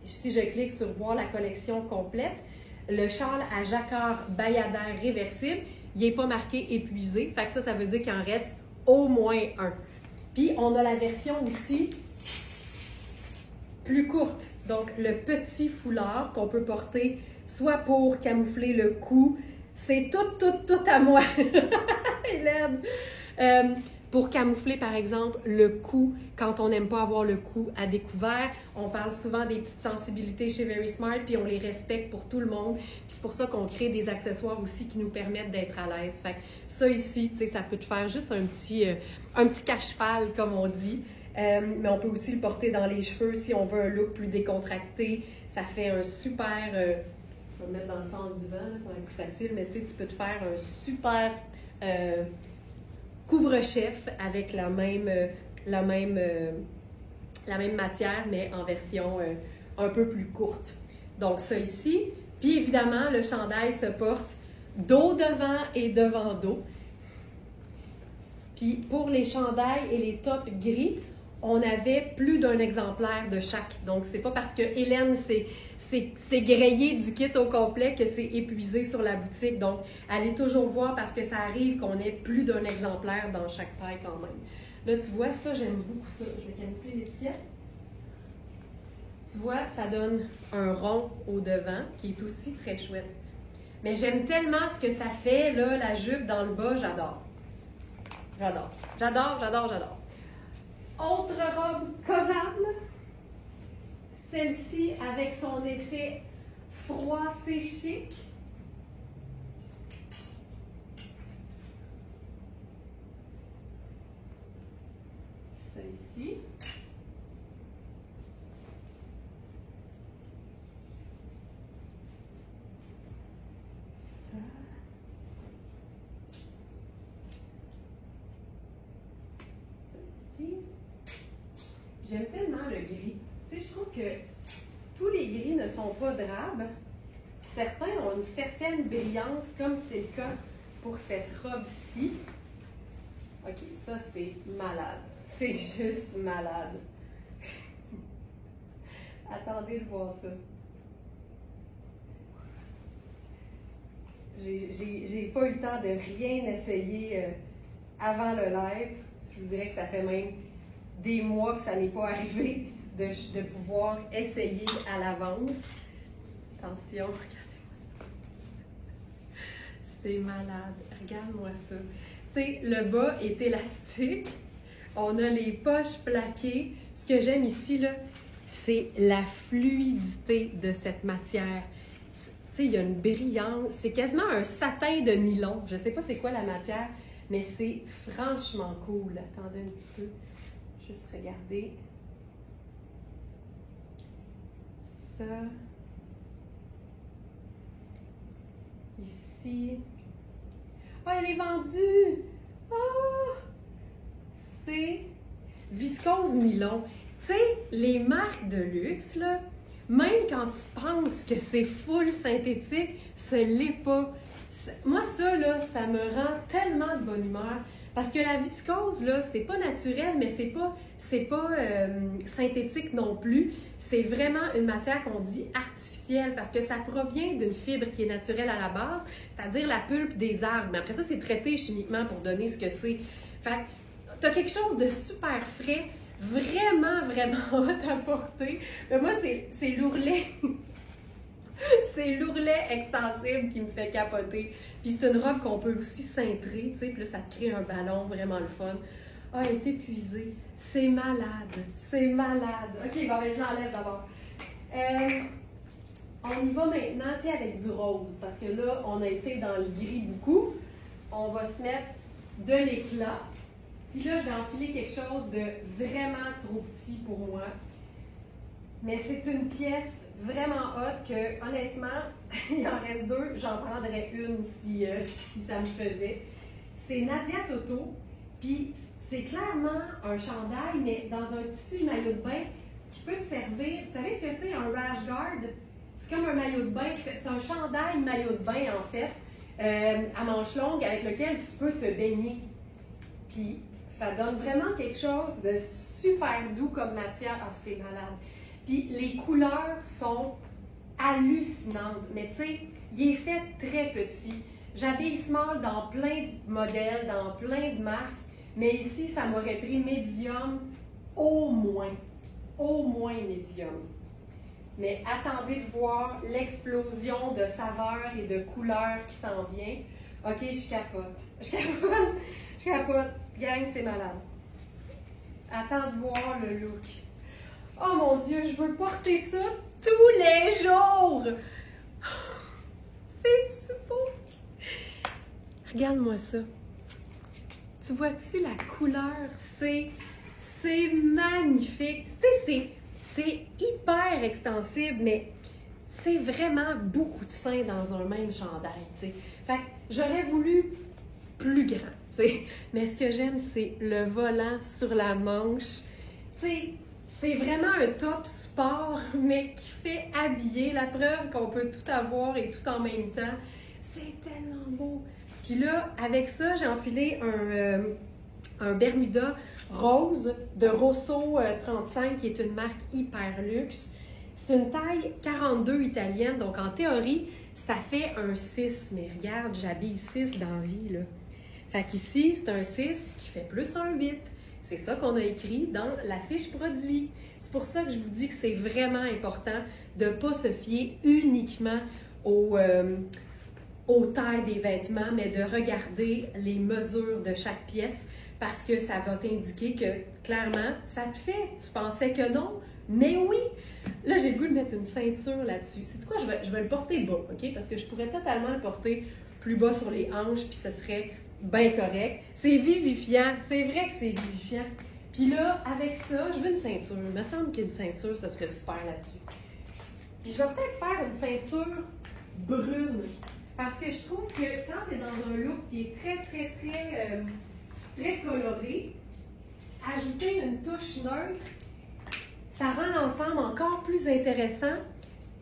si je clique sur voir la collection complète, le châle à jacquard bayadère réversible, il n'est pas marqué épuisé. Fait que ça veut dire qu'il en reste au moins un. Puis, on a la version aussi plus courte. Donc, le petit foulard qu'on peut porter soit pour camoufler le cou. C'est tout à moi, Hélène. Pour camoufler, par exemple, le cou, quand on n'aime pas avoir le cou à découvert. On parle souvent des petites sensibilités chez Verysmart, puis on les respecte pour tout le monde. Puis c'est pour ça qu'on crée des accessoires aussi qui nous permettent d'être à l'aise. Fait que ça ici, tu sais, ça peut te faire juste un petit cache-cheval, comme on dit. Mais on peut aussi le porter dans les cheveux si on veut un look plus décontracté. Ça fait un super... je vais le mettre dans le sens du vent, là, ça va être plus facile, mais tu sais, tu peux te faire un super... couvre-chef avec la même matière, mais en version un peu plus courte. Donc, ça ici. Puis, évidemment, le chandail se porte dos devant et devant dos. Puis, pour les chandails et les tops gris, on avait plus d'un exemplaire de chaque. Donc, c'est pas parce que Hélène s'est grillée du kit au complet que c'est épuisé sur la boutique. Donc, allez toujours voir parce que ça arrive qu'on ait plus d'un exemplaire dans chaque taille quand même. Là, tu vois, ça, j'aime beaucoup ça. Je vais camoufler l'étiquette. Tu vois, ça donne un rond au devant qui est aussi très chouette. Mais j'aime tellement ce que ça fait, là, la jupe dans le bas, j'adore. J'adore. Autre robe Kozan, celle-ci avec son effet froid, c'est chic. Celle-ci. J'aime tellement le gris. Tu sais, je trouve que tous les gris ne sont pas drabes. Certains ont une certaine brillance, comme c'est le cas pour cette robe-ci. OK, ça, c'est malade. C'est juste malade. Attendez de voir ça. J'ai pas eu le temps de rien essayer avant le live. Je vous dirais que ça fait même des mois que ça n'est pas arrivé de pouvoir essayer à l'avance. Attention, regardez-moi ça. C'est malade. Regarde-moi ça. Tu sais, le bas est élastique. On a les poches plaquées. Ce que j'aime ici, là, c'est la fluidité de cette matière. Tu sais, il y a une brillance. C'est quasiment un satin de nylon. Je ne sais pas c'est quoi la matière, mais c'est franchement cool. Attendez un petit peu. Juste regarder. Ça. Ici. Oh, elle est vendue! Oh! C'est viscose nylon. Tu sais, les marques de luxe, là, même quand tu penses que c'est full synthétique, ce l'est pas. Moi, ça, là, ça me rend tellement de bonne humeur. Parce que la viscose, là, c'est pas naturel, mais c'est pas synthétique non plus. C'est vraiment une matière qu'on dit artificielle parce que ça provient d'une fibre qui est naturelle à la base, c'est-à-dire la pulpe des arbres. Mais après ça, c'est traité chimiquement pour donner ce que c'est. Fait que t'as quelque chose de super frais, vraiment, vraiment hot à porter. Mais moi, c'est l'ourlet. C'est l'ourlet extensible qui me fait capoter. Puis c'est une robe qu'on peut aussi cintrer, tu sais, puis là, ça te crée un ballon vraiment le fun. Ah, elle est épuisée. C'est malade. C'est malade. OK, bon, ben, je l'enlève d'abord. On y va maintenant, tu sais, avec du rose, parce que là, on a été dans le gris beaucoup. On va se mettre de l'éclat. Puis là, je vais enfiler quelque chose de vraiment trop petit pour moi. Mais c'est une pièce vraiment hot que, honnêtement, il en reste deux, j'en prendrais une si ça me faisait. C'est Nadia Toto, puis c'est clairement un chandail, mais dans un tissu maillot de bain qui peut te servir. Vous savez ce que c'est, un rash guard? C'est comme un maillot de bain, c'est un chandail maillot de bain, en fait, à manches longues, avec lequel tu peux te baigner. Puis ça donne vraiment quelque chose de super doux comme matière. Ah, c'est malade. Puis les couleurs sont hallucinantes, mais tu sais, il est fait très petit. J'habille small dans plein de modèles, dans plein de marques, mais ici, ça m'aurait pris médium au moins médium. Mais attendez de voir l'explosion de saveurs et de couleurs qui s'en vient. OK, je capote. Je capote. Gang, c'est malade. Attends de voir le look. Oh mon Dieu, je veux porter ça tous les jours! C'est-tu beau? Regarde-moi ça. Tu vois-tu la couleur? C'est magnifique. Tu sais, c'est hyper extensible, mais c'est vraiment beaucoup de seins dans un même chandail, tu sais. Fait que j'aurais voulu plus grand, tu sais. Mais ce que j'aime, c'est le volant sur la manche. Tu sais, c'est vraiment un top sport, mais qui fait habiller, la preuve qu'on peut tout avoir et tout en même temps. C'est tellement beau. Puis là, avec ça, j'ai enfilé un Bermuda rose de Rosso 35, qui est une marque hyper luxe. C'est une taille 42 italienne, donc en théorie, ça fait un 6. Mais regarde, j'habille 6 dans la vie, là. Fait qu'ici, c'est un 6 qui fait plus un 8. C'est ça qu'on a écrit dans la fiche produit. C'est pour ça que je vous dis que c'est vraiment important de ne pas se fier uniquement aux tailles des vêtements, mais de regarder les mesures de chaque pièce parce que ça va t'indiquer que, clairement, ça te fait. Tu pensais que non, mais oui! Là, j'ai le goût de mettre une ceinture là-dessus. C'est quoi? Je vais le porter bas, OK? Parce que je pourrais totalement le porter plus bas sur les hanches, puis ce serait bien correct. C'est vivifiant. C'est vrai que c'est vivifiant. Puis là, avec ça, je veux une ceinture. Il me semble qu'une ceinture, ça serait super là-dessus. Puis je vais peut-être faire une ceinture brune. Parce que je trouve que quand tu es dans un look qui est très coloré, ajouter une touche neutre, ça rend l'ensemble encore plus intéressant.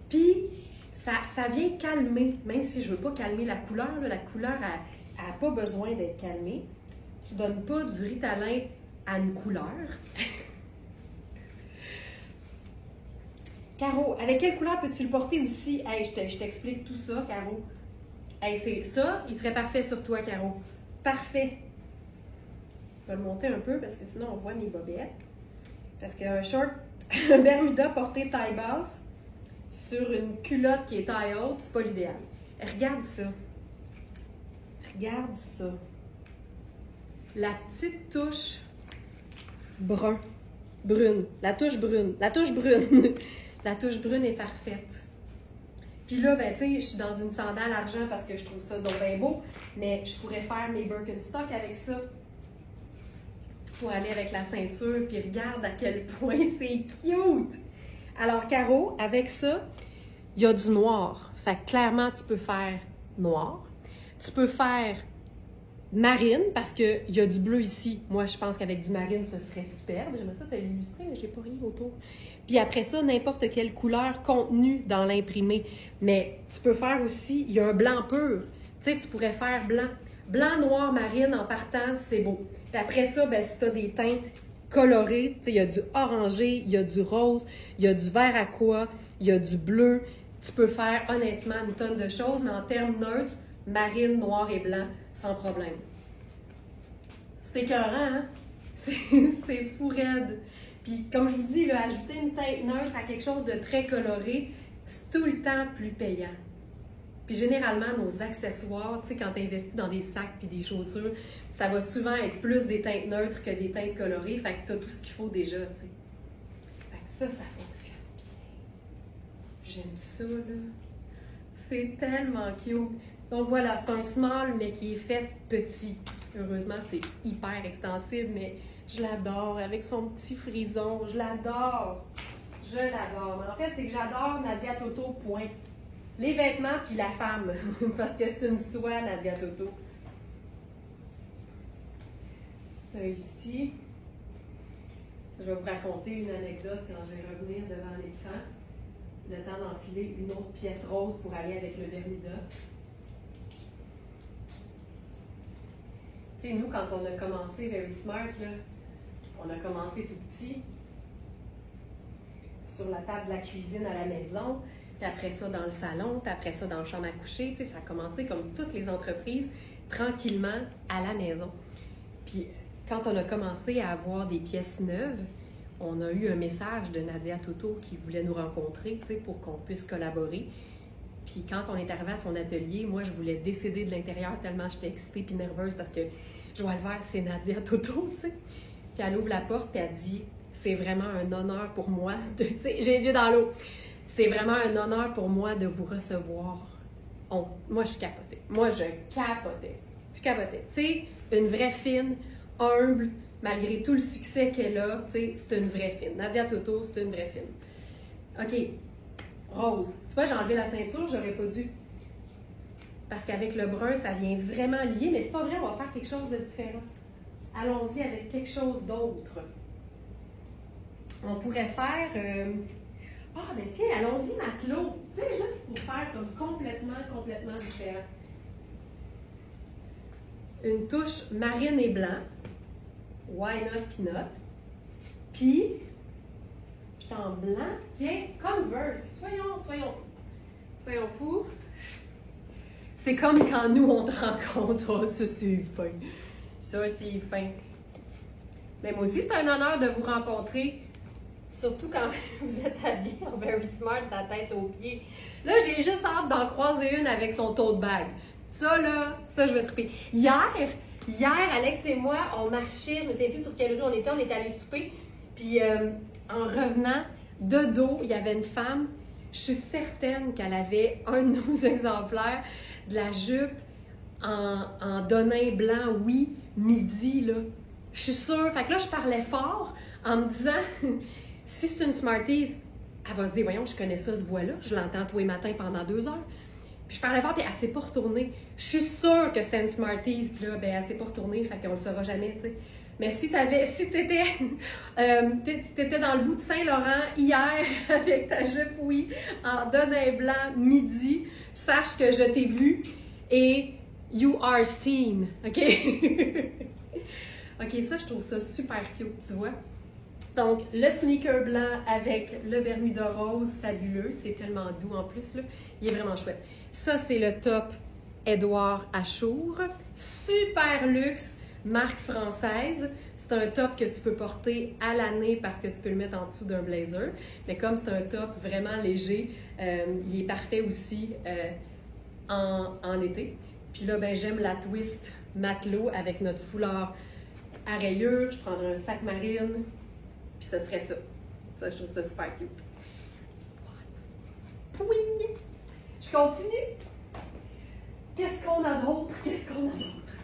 Puis ça vient calmer, même si je ne veux pas calmer la couleur. Là, la couleur n'a pas besoin d'être calmée. Tu ne donnes pas du Ritalin à une couleur. Caro, avec quelle couleur peux-tu le porter aussi? Hey, je t'explique tout ça, Caro. Hey, c'est ça, il serait parfait sur toi, Caro. Parfait. Je vais le monter un peu parce que sinon on voit mes bobettes. Parce qu'un short, un Bermuda porté taille basse sur une culotte qui est taille haute, c'est pas l'idéal. Regarde ça. Regarde ça. La petite touche brun, brune, la touche brune, la touche brune. La touche brune est parfaite. Puis là, ben tu sais, je suis dans une sandale argent parce que je trouve ça donc bien beau, mais je pourrais faire mes Birkenstock avec ça pour aller avec la ceinture, puis regarde à quel point c'est cute! Alors, Caro, avec ça, il y a du noir. Fait que clairement, tu peux faire noir. Tu peux faire marine, parce qu'il y a du bleu ici. Moi, je pense qu'avec du marine, ce serait superbe. J'aimerais ça te l'illustrer, mais je n'ai pas rien autour. Puis après ça, n'importe quelle couleur contenue dans l'imprimé. Mais tu peux faire aussi, il y a un blanc pur. Tu sais, tu pourrais faire blanc. Blanc, noir, marine, en partant, c'est beau. Puis après ça, ben, si tu as des teintes colorées, tu sais, il y a du orangé, il y a du rose, il y a du vert aqua, il y a du bleu. Tu peux faire, honnêtement, une tonne de choses, mais en termes neutres, marine, noir et blanc, sans problème. C'est écœurant, hein? C'est fou raide. Puis, comme je vous dis, là, ajouter une teinte neutre à quelque chose de très coloré, c'est tout le temps plus payant. Puis, généralement, nos accessoires, tu sais, quand tu investis dans des sacs puis des chaussures, ça va souvent être plus des teintes neutres que des teintes colorées. Fait que tu as tout ce qu'il faut déjà, tu sais. Fait que ça fonctionne bien. J'aime ça, là. C'est tellement cute. Donc voilà, c'est un small, mais qui est fait petit. Heureusement, c'est hyper extensible, mais je l'adore. Avec son petit frison, je l'adore. Je l'adore. Mais en fait, c'est que j'adore Nadia Toto, point. Les vêtements, puis la femme. Parce que c'est une soie, Nadia Toto. Ça ici. Je vais vous raconter une anecdote quand je vais revenir devant l'écran. Le temps d'enfiler une autre pièce rose pour aller avec le Bermuda. Tu sais, nous, quand on a commencé Very Smart, là, on a commencé tout petit, sur la table de la cuisine à la maison, puis après ça dans le salon, puis après ça dans la chambre à coucher. Tu sais, ça a commencé comme toutes les entreprises, tranquillement, à la maison. Puis quand on a commencé à avoir des pièces neuves, on a eu un message de Nadia Toto qui voulait nous rencontrer, tu sais, pour qu'on puisse collaborer. Puis quand on est arrivé à son atelier, moi, je voulais décéder de l'intérieur tellement j'étais excitée puis nerveuse parce que Joie le Vert, c'est Nadia Toto, tu sais. Puis elle ouvre la porte puis elle dit « C'est vraiment un honneur pour moi de... » Tu sais, j'ai les yeux dans l'eau. « C'est vraiment un honneur pour moi de vous recevoir. » Moi, je capotais. Moi, je capotais. Je capotais. Tu sais, une vraie fine, humble, malgré tout le succès qu'elle a, tu sais, c'est une vraie fine. Nadia Toto, c'est une vraie fine. OK. Rose. Tu vois, j'ai enlevé la ceinture, j'aurais pas dû. Parce qu'avec le brun, ça vient vraiment lier, mais c'est pas vrai, on va faire quelque chose de différent. Allons-y avec quelque chose d'autre. On pourrait faire... mais tiens, allons-y matelot. Tu sais, juste pour faire comme complètement différent. Une touche marine et blanc. Why not peanut? Puis... en blanc, tiens, Converse. Soyons fous. C'est comme quand nous, on te rencontre. Oh, ça, c'est fin. Ça, c'est fin. Mais moi aussi, c'est un honneur de vous rencontrer. Surtout quand vous êtes habillés en Very Smart, de la tête aux pieds. Là, j'ai juste hâte d'en croiser une avec son tote bag. Ça, je vais triper. Hier, Alex et moi, on marchait, je me souviens plus sur quelle rue on était allés souper. Puis, en revenant, de dos, il y avait une femme. Je suis certaine qu'elle avait un de nos exemplaires de la jupe en donin blanc, oui, midi, là. Je suis sûre. Fait que là, je parlais fort en me disant, si c'est une Smarties, elle va se dire, voyons, je connais ça, ce voix-là. Je l'entends tous les matins pendant 2 heures. Puis je parlais fort, puis elle s'est pas retournée. Je suis sûre que c'était une Smarties, puis là, ben, elle s'est pas retournée, fait qu'on le saura jamais, tu sais. Mais si t'étais dans le bout de Saint-Laurent hier avec ta jupe, oui, en donin blanc midi, sache que je t'ai vu et you are seen, OK? OK, ça, je trouve ça super cute, tu vois. Donc, le sneaker blanc avec le Bermuda rose, fabuleux. C'est tellement doux en plus, là. Il est vraiment chouette. Ça, c'est le top Édouard Achour. Super luxe. Marque française. C'est un top que tu peux porter à l'année parce que tu peux le mettre en dessous d'un blazer. Mais comme c'est un top vraiment léger, il est parfait aussi en été. Puis là, ben, j'aime la twist matelot avec notre foulard à rayures, je prendrais un sac marine, puis ce serait ça. Ça, je trouve ça super cute. Voilà. Pouing! Je continue. Qu'est-ce qu'on a d'autre? Qu'est-ce qu'on a d'autre?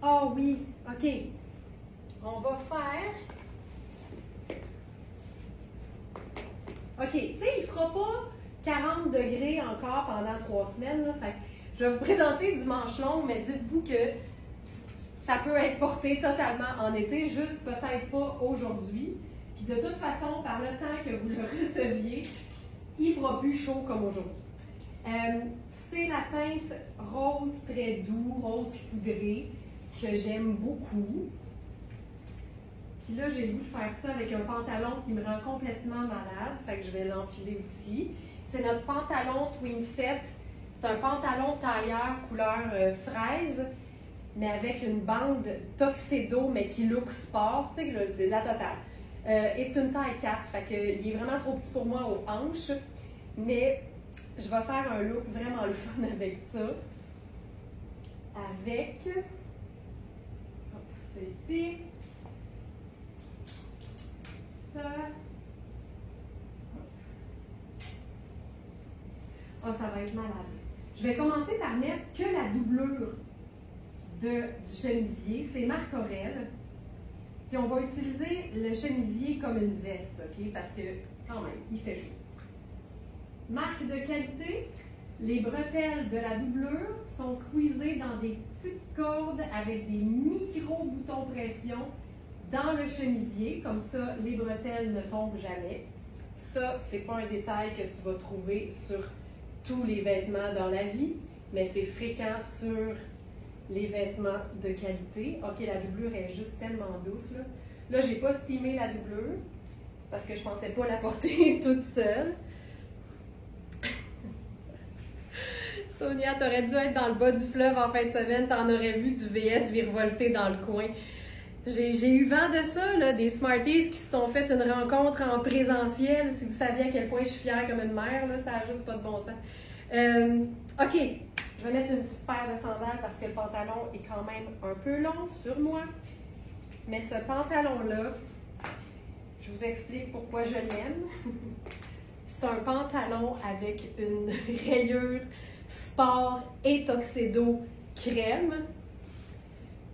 Ah oui, OK. On va faire... OK, tu sais, il ne fera pas 40 degrés encore pendant 3 semaines. Là, fait que je vais vous présenter du manche long, mais dites-vous que ça peut être porté totalement en été, juste peut-être pas aujourd'hui. Puis de toute façon, par le temps que vous le receviez, il ne fera plus chaud comme aujourd'hui. C'est la teinte rose très doux, rose poudré, que j'aime beaucoup. Puis là, j'ai le goût de faire ça avec un pantalon qui me rend complètement malade, fait que je vais l'enfiler aussi. C'est notre pantalon Twin Set. C'est un pantalon tailleur couleur fraise, mais avec une bande tuxedo, mais qui look sport, tu sais, c'est la totale. Et c'est une taille 4, fait qu'il est vraiment trop petit pour moi aux hanches, mais je vais faire un look vraiment le fun avec ça. Avec, c'est ici, ça. Oh, ça va être malade. Je vais commencer par mettre que la doublure du chemisier, c'est Marc Aurèle. Puis on va utiliser le chemisier comme une veste, OK? Parce que, quand même, il fait chaud. Marque de qualité, les bretelles de la doublure sont squeezées dans des petites cordes avec des micro-boutons pression dans le chemisier. Comme ça, les bretelles ne tombent jamais. Ça, c'est pas un détail que tu vas trouver sur tous les vêtements dans la vie, mais c'est fréquent sur les vêtements de qualité. OK, la doublure est juste tellement douce, là. Là, j'ai pas steamé la doublure parce que je pensais pas la porter toute seule. Sonia, t'aurais dû être dans le bas du fleuve en fin de semaine, t'en aurais vu du VS virevolter dans le coin. J'ai eu vent de ça, là, des Smarties qui se sont fait une rencontre en présentiel. Si vous saviez à quel point je suis fière comme une mère, là, ça n'a juste pas de bon sens. OK, je vais mettre une petite paire de sandales parce que le pantalon est quand même un peu long sur moi. Mais ce pantalon-là, je vous explique pourquoi je l'aime. C'est un pantalon avec une rayure sport et tuxedo crème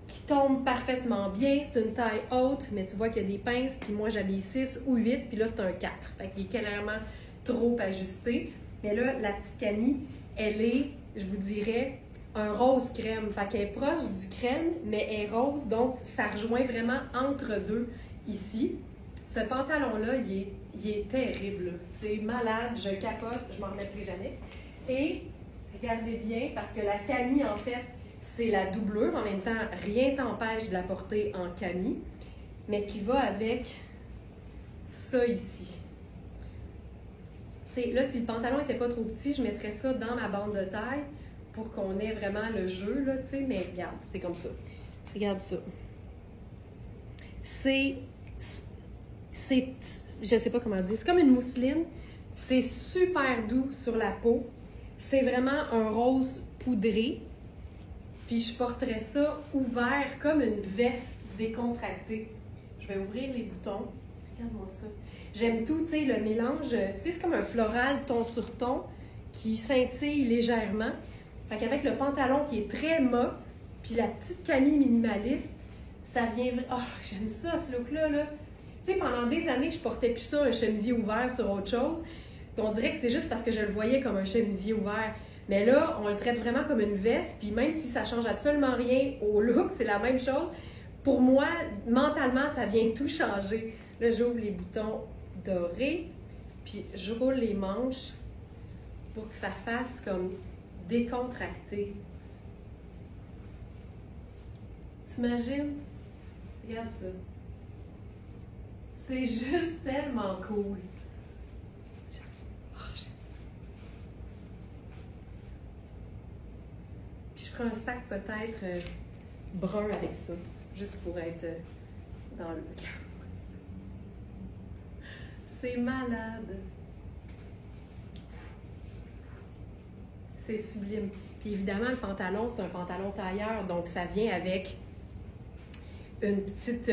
qui tombe parfaitement bien. C'est une taille haute, mais tu vois qu'il y a des pinces, puis moi j'avais 6 ou 8, puis là c'est un 4. Fait qu'il est clairement trop ajusté. Mais là, la petite Camille, elle est, je vous dirais, un rose crème. Fait qu'elle est proche du crème, mais elle est rose, donc ça rejoint vraiment entre deux ici. Ce pantalon-là, il est terrible. C'est malade, je capote, je m'en remettrai jamais. Et regardez bien, parce que la Camille, en fait, c'est la doublure. En même temps, rien t'empêche de la porter en Camille, mais qui va avec ça ici. T'sais, là, si le pantalon n'était pas trop petit, je mettrais ça dans ma bande de taille pour qu'on ait vraiment le jeu, là, tu sais, mais regarde, c'est comme ça. Regarde ça. Je sais pas comment dire, c'est comme une mousseline. C'est super doux sur la peau. C'est vraiment un rose poudré. Puis je porterais ça ouvert comme une veste décontractée. Je vais ouvrir les boutons. Regarde-moi ça. J'aime tout, tu sais, le mélange. Tu sais, c'est comme un floral ton sur ton qui scintille légèrement. Fait qu'avec le pantalon qui est très mat, puis la petite Camille minimaliste, ça vient... Oh, j'aime ça, ce look-là, là. Tu sais, pendant des années, je portais plus ça, un chemisier ouvert sur autre chose. Puis on dirait que c'est juste parce que je le voyais comme un chemisier ouvert. Mais là, on le traite vraiment comme une veste, puis même si ça change absolument rien au look, c'est la même chose. Pour moi, mentalement, ça vient tout changer. Là, j'ouvre les boutons dorés, puis je roule les manches pour que ça fasse comme décontracté. T'imagines? Regarde ça. C'est juste tellement cool. Oh, j'aime ça. Puis je ferai un sac peut-être brun avec ça, juste pour être dans le... C'est malade. C'est sublime. Puis Puis évidemment, le pantalon, c'est un pantalon tailleur, donc ça vient avec une petite,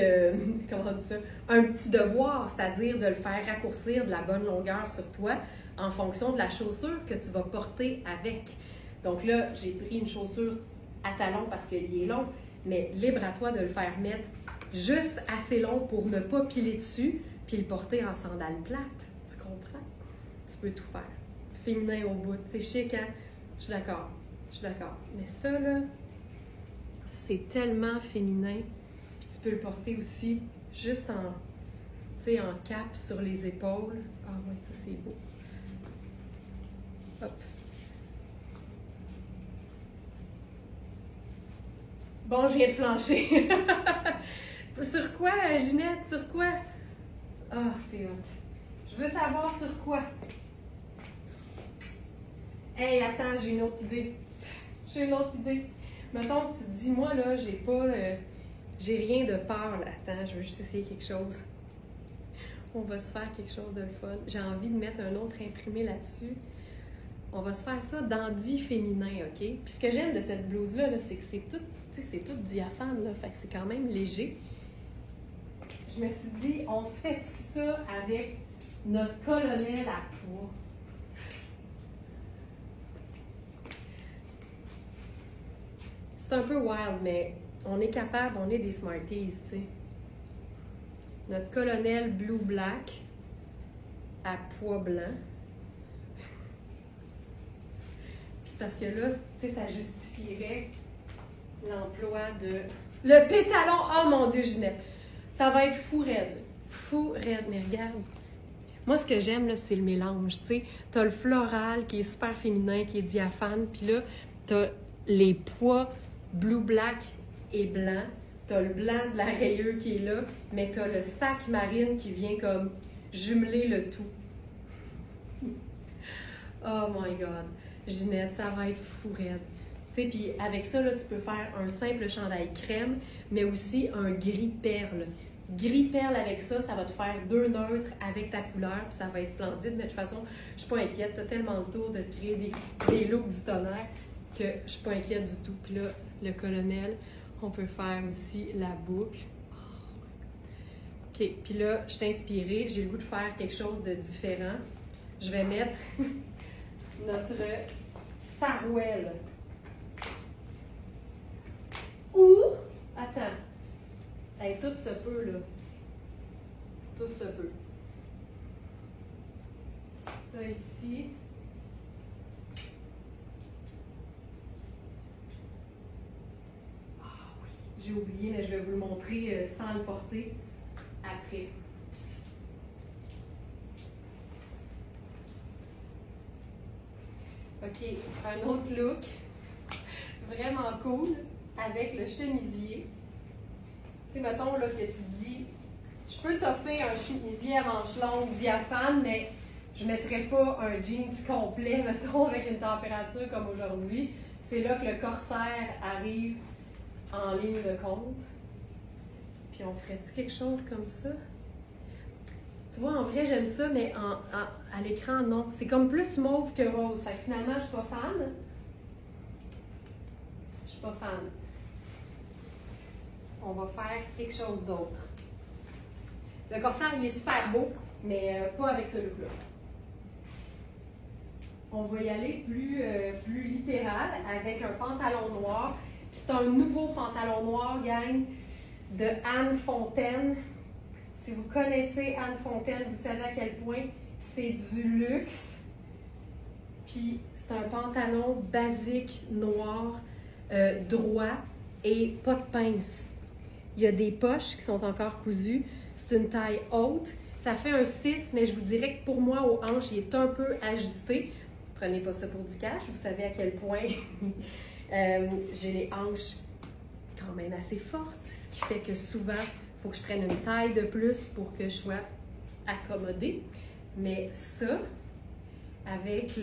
comment on dit ça, un petit devoir, c'est-à-dire de le faire raccourcir de la bonne longueur sur toi en fonction de la chaussure que tu vas porter avec. Donc là, j'ai pris une chaussure à talons parce qu'il est long, mais libre à toi de le faire mettre juste assez long pour ne pas piler dessus, puis le porter en sandales plates. Tu comprends? Tu peux tout faire. Féminin au bout. C'est chic, hein? Je suis d'accord. Je suis d'accord. Mais ça, là, c'est tellement féminin. Puis tu peux le porter aussi juste en, tu sais, en cap sur les épaules. Ah oui, ça, c'est beau. Hop. Bon, je viens de flancher. Sur quoi, Ginette? Sur quoi? Ah, c'est hot. Je veux savoir sur quoi. Hey, attends, j'ai une autre idée. J'ai une autre idée. Mettons que tu te dis, moi, là, j'ai rien de peur, là. Attends, je veux juste essayer quelque chose. On va se faire quelque chose de fun. J'ai envie de mettre un autre imprimé là-dessus. On va se faire ça dandy féminin, OK? Puis ce que j'aime de cette blouse-là, -là, c'est que c'est tout diaphane, là. Fait que c'est quand même léger. Je me suis dit, on se fait ça avec notre colonel à pois. C'est un peu wild, mais on est capable, on est des Smarties, tu sais. Notre colonel Blue Black à pois blanc. Puis c'est parce que là, tu sais, ça justifierait l'emploi de... Le pétalon! Oh mon Dieu, Ginette! Ça va être fou raide. Fou raide, mais regarde. Moi, ce que j'aime, là, c'est le mélange, tu sais. T'as le floral qui est super féminin, qui est diaphane, puis là, t'as les pois blue, black et blanc. T'as le blanc de la rayure qui est là, mais t'as le sac marine qui vient comme jumeler le tout. Oh my God! Ginette, ça va être fou raide. Tu sais, puis avec ça, là, tu peux faire un simple chandail crème, mais aussi un gris perle. Gris perle avec ça, ça va te faire 2 neutres avec ta couleur, puis ça va être splendide. Mais de toute façon, je suis pas inquiète. Tu as tellement le tour de te créer des looks du tonnerre que je suis pas inquiète du tout. Puis là, le colonel, on peut faire aussi la boucle. OK, puis là, je t'ai inspirée. J'ai le goût de faire quelque chose de différent. Je vais mettre notre sarouel. Ou, attends, hey, tout se peut, là. Tout se peut. Ça ici. Ah oui, j'ai oublié, mais je vais vous le montrer sans le porter après. OK, un autre look. Vraiment cool. Avec le chemisier. Tu sais, mettons là, que tu te dis, je peux t'offrir un chemisier à manches longues, diaphane, mais je ne mettrais pas un jeans complet, mettons, avec une température comme aujourd'hui. C'est là que le corsaire arrive en ligne de compte. Puis on ferait-tu quelque chose comme ça? Tu vois, en vrai, j'aime ça, mais à l'écran, non. C'est comme plus mauve que rose. Fait que finalement, je suis pas fan. Je suis pas fan. On va faire quelque chose d'autre. Le corsaire, il est super beau, mais pas avec ce look-là. On va y aller plus littéral avec un pantalon noir. C'est un nouveau pantalon noir, gang, de Anne Fontaine. Si vous connaissez Anne Fontaine, vous savez à quel point c'est du luxe. Puis c'est un pantalon basique noir, droit et pas de pince. Il y a des poches qui sont encore cousues. C'est une taille haute. Ça fait un 6, mais je vous dirais que pour moi, aux hanches, il est un peu ajusté. Prenez pas ça pour du cash. Vous savez à quel point j'ai les hanches quand même assez fortes. Ce qui fait que souvent, il faut que je prenne une taille de plus pour que je sois accommodée. Mais ça, avec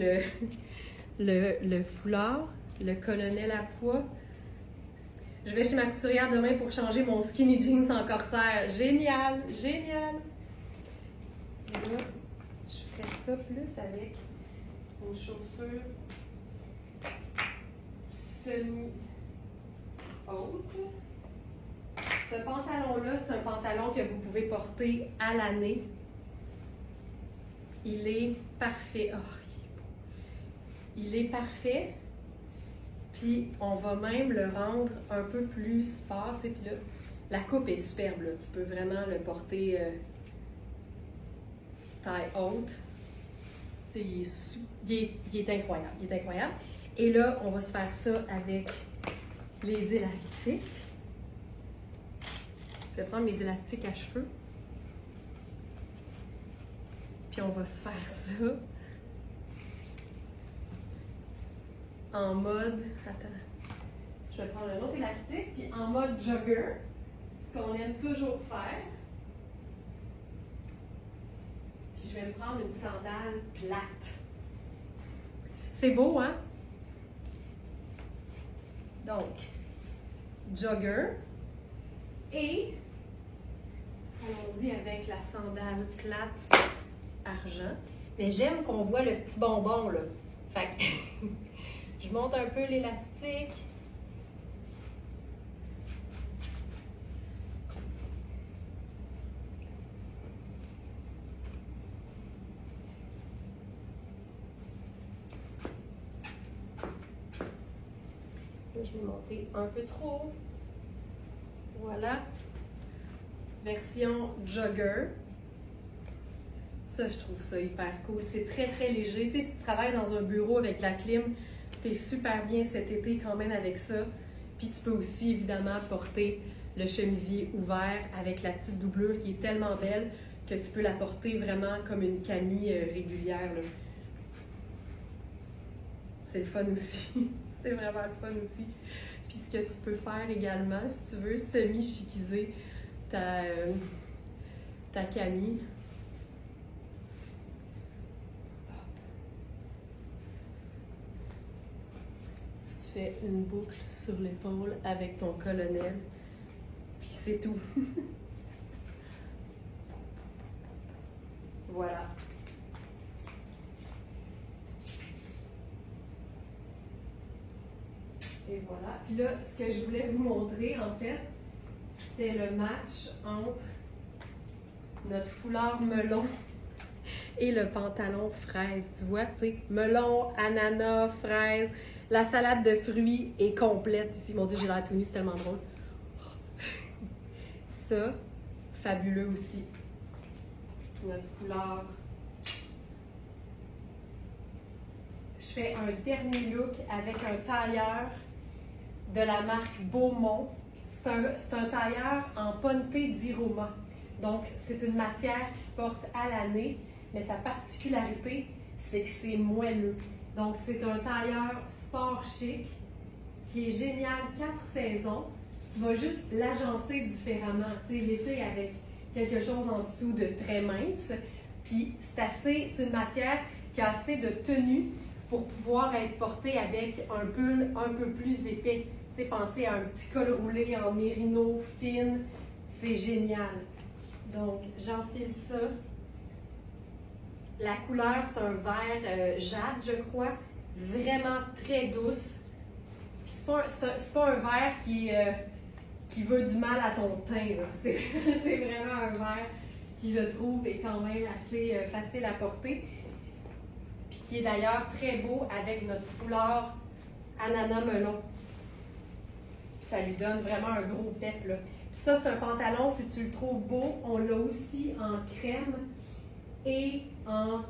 le foulard, le colonel à pois, je vais chez ma couturière demain pour changer mon skinny jeans en corsaire. Génial! Génial! Et là, je ferai ça plus avec une chaussure semi-haute. Ce pantalon-là, c'est un pantalon que vous pouvez porter à l'année. Il est parfait. Oh, il est parfait. Puis, on va même le rendre un peu plus sport. Tu sais, puis là, la coupe est superbe. Là. Tu peux vraiment le porter taille haute. Tu sais, il est incroyable. Il est incroyable. Et là, on va se faire ça avec les élastiques. Je vais prendre mes élastiques à cheveux. Puis, on va se faire ça en mode, attends, je vais prendre un autre élastique, puis en mode jogger, ce qu'on aime toujours faire. Puis je vais me prendre une sandale plate. C'est beau, hein? Donc, jogger, et allons-y avec la sandale plate argent. Mais j'aime qu'on voit le petit bonbon, là. Fait que je monte un peu l'élastique. Là, je vais monter un peu trop. Voilà. Version jogger. Ça, je trouve ça hyper cool. C'est très, très léger. Tu sais, si tu travailles dans un bureau avec la clim, tu es super bien cet été quand même avec ça. Puis tu peux aussi, évidemment, porter le chemisier ouvert avec la petite doublure qui est tellement belle que tu peux la porter vraiment comme une camie régulière, là. C'est le fun aussi. C'est vraiment le fun aussi. Puis ce que tu peux faire également, si tu veux semi-chiquiser ta camie, fais une boucle sur l'épaule avec ton colonel, puis c'est tout. Voilà. Et voilà. Puis là, ce que je voulais vous montrer, en fait, c'était le match entre notre foulard melon et le pantalon fraise. Tu vois, tu sais, melon, ananas, fraise. La salade de fruits est complète ici. Mon Dieu, j'ai l'air tout nu, c'est tellement drôle. Ça, fabuleux aussi. Notre foulard. Je fais un dernier look avec un tailleur de la marque Beaumont. C'est un tailleur en ponte d'Iroma. Donc, c'est une matière qui se porte à l'année, mais sa particularité, c'est que c'est moelleux. Donc, c'est un tailleur sport chic qui est génial 4 saisons. Tu vas juste l'agencer différemment. Tu sais, l'été avec quelque chose en dessous de très mince. Puis, c'est une matière qui a assez de tenue pour pouvoir être portée avec un pull un peu plus épais. Tu sais, pensez à un petit col roulé en mérino fine. C'est génial. Donc, j'enfile ça. La couleur, c'est un vert jade, je crois, vraiment très douce. C'est pas un vert qui veut du mal à ton teint. C'est vraiment un vert qui, je trouve, est quand même assez facile à porter. Puis qui est d'ailleurs très beau avec notre foulard ananas melon. Ça lui donne vraiment un gros pep, là. Puis ça, c'est un pantalon, si tu le trouves beau, on l'a aussi en crème et en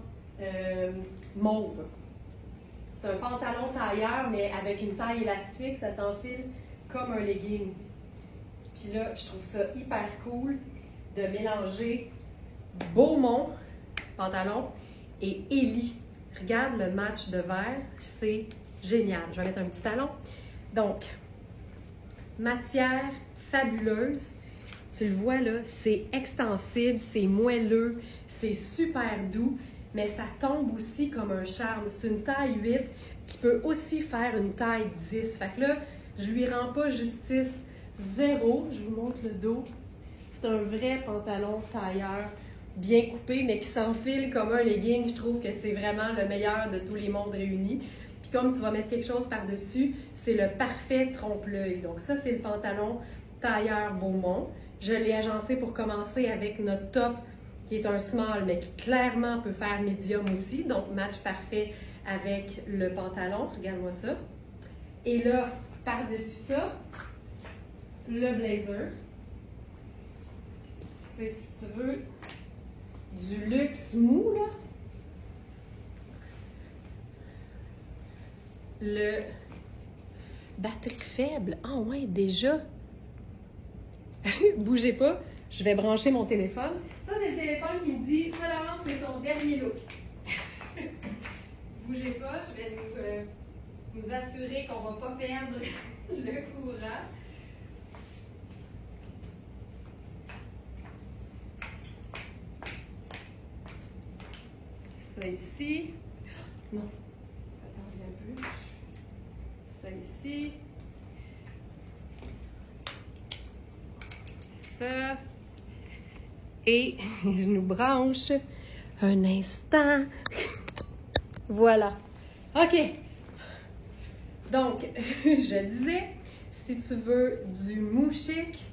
mauve. C'est un pantalon tailleur, mais avec une taille élastique, ça s'enfile comme un legging. Puis là, je trouve ça hyper cool de mélanger Beaumont, pantalon, et Ellie. Regarde le match de vert, c'est génial. Je vais mettre un petit talon. Donc, matière fabuleuse. Tu le vois là, c'est extensible, c'est moelleux, c'est super doux, mais ça tombe aussi comme un charme. C'est une taille 8 qui peut aussi faire une taille 10. Fait que là, je lui rends pas justice. 0, je vous montre le dos. C'est un vrai pantalon tailleur, bien coupé, mais qui s'enfile comme un legging. Je trouve que c'est vraiment le meilleur de tous les mondes réunis. Puis comme tu vas mettre quelque chose par-dessus, c'est le parfait trompe-l'œil. Donc ça, c'est le pantalon tailleur Beaumont. Je l'ai agencé pour commencer avec notre top qui est un small, mais qui clairement peut faire médium aussi. Donc match parfait avec le pantalon. Regarde-moi ça. Et là, par-dessus ça, le blazer. C'est, si tu veux, du luxe mou, là. Le batterie faible. Ah ouais, déjà. Bougez pas, je vais brancher mon téléphone. Ça, c'est le téléphone qui me dit, ça, Laurence, c'est ton dernier look. Bougez pas, je vais nous assurer qu'on ne va pas perdre le courant. Ça ici. Non. Attendez un peu. Ça ici. Ça. Et je nous branche un instant. Voilà. OK. Donc, je disais, si tu veux du mou chic,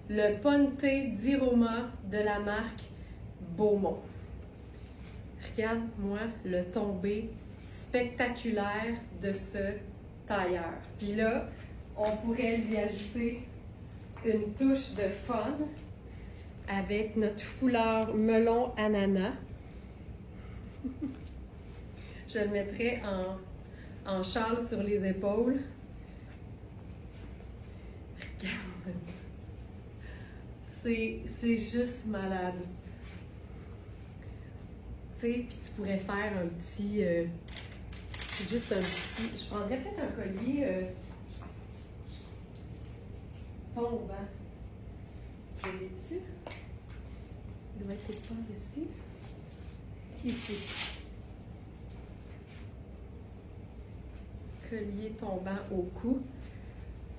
le Ponte di Roma de la marque Beaumont. Regarde-moi le tombé spectaculaire de ce tailleur. Puis là, on pourrait lui ajouter une touche de fun avec notre foulard melon ananas. Je le mettrai en châle sur les épaules. Regarde ça. C'est juste malade. Tu sais, puis tu pourrais faire un petit... juste un petit... Je prendrais peut-être un collier tombant. Je l'ai dessus. Il doit être quelque part ici. Ici. Collier tombant au cou.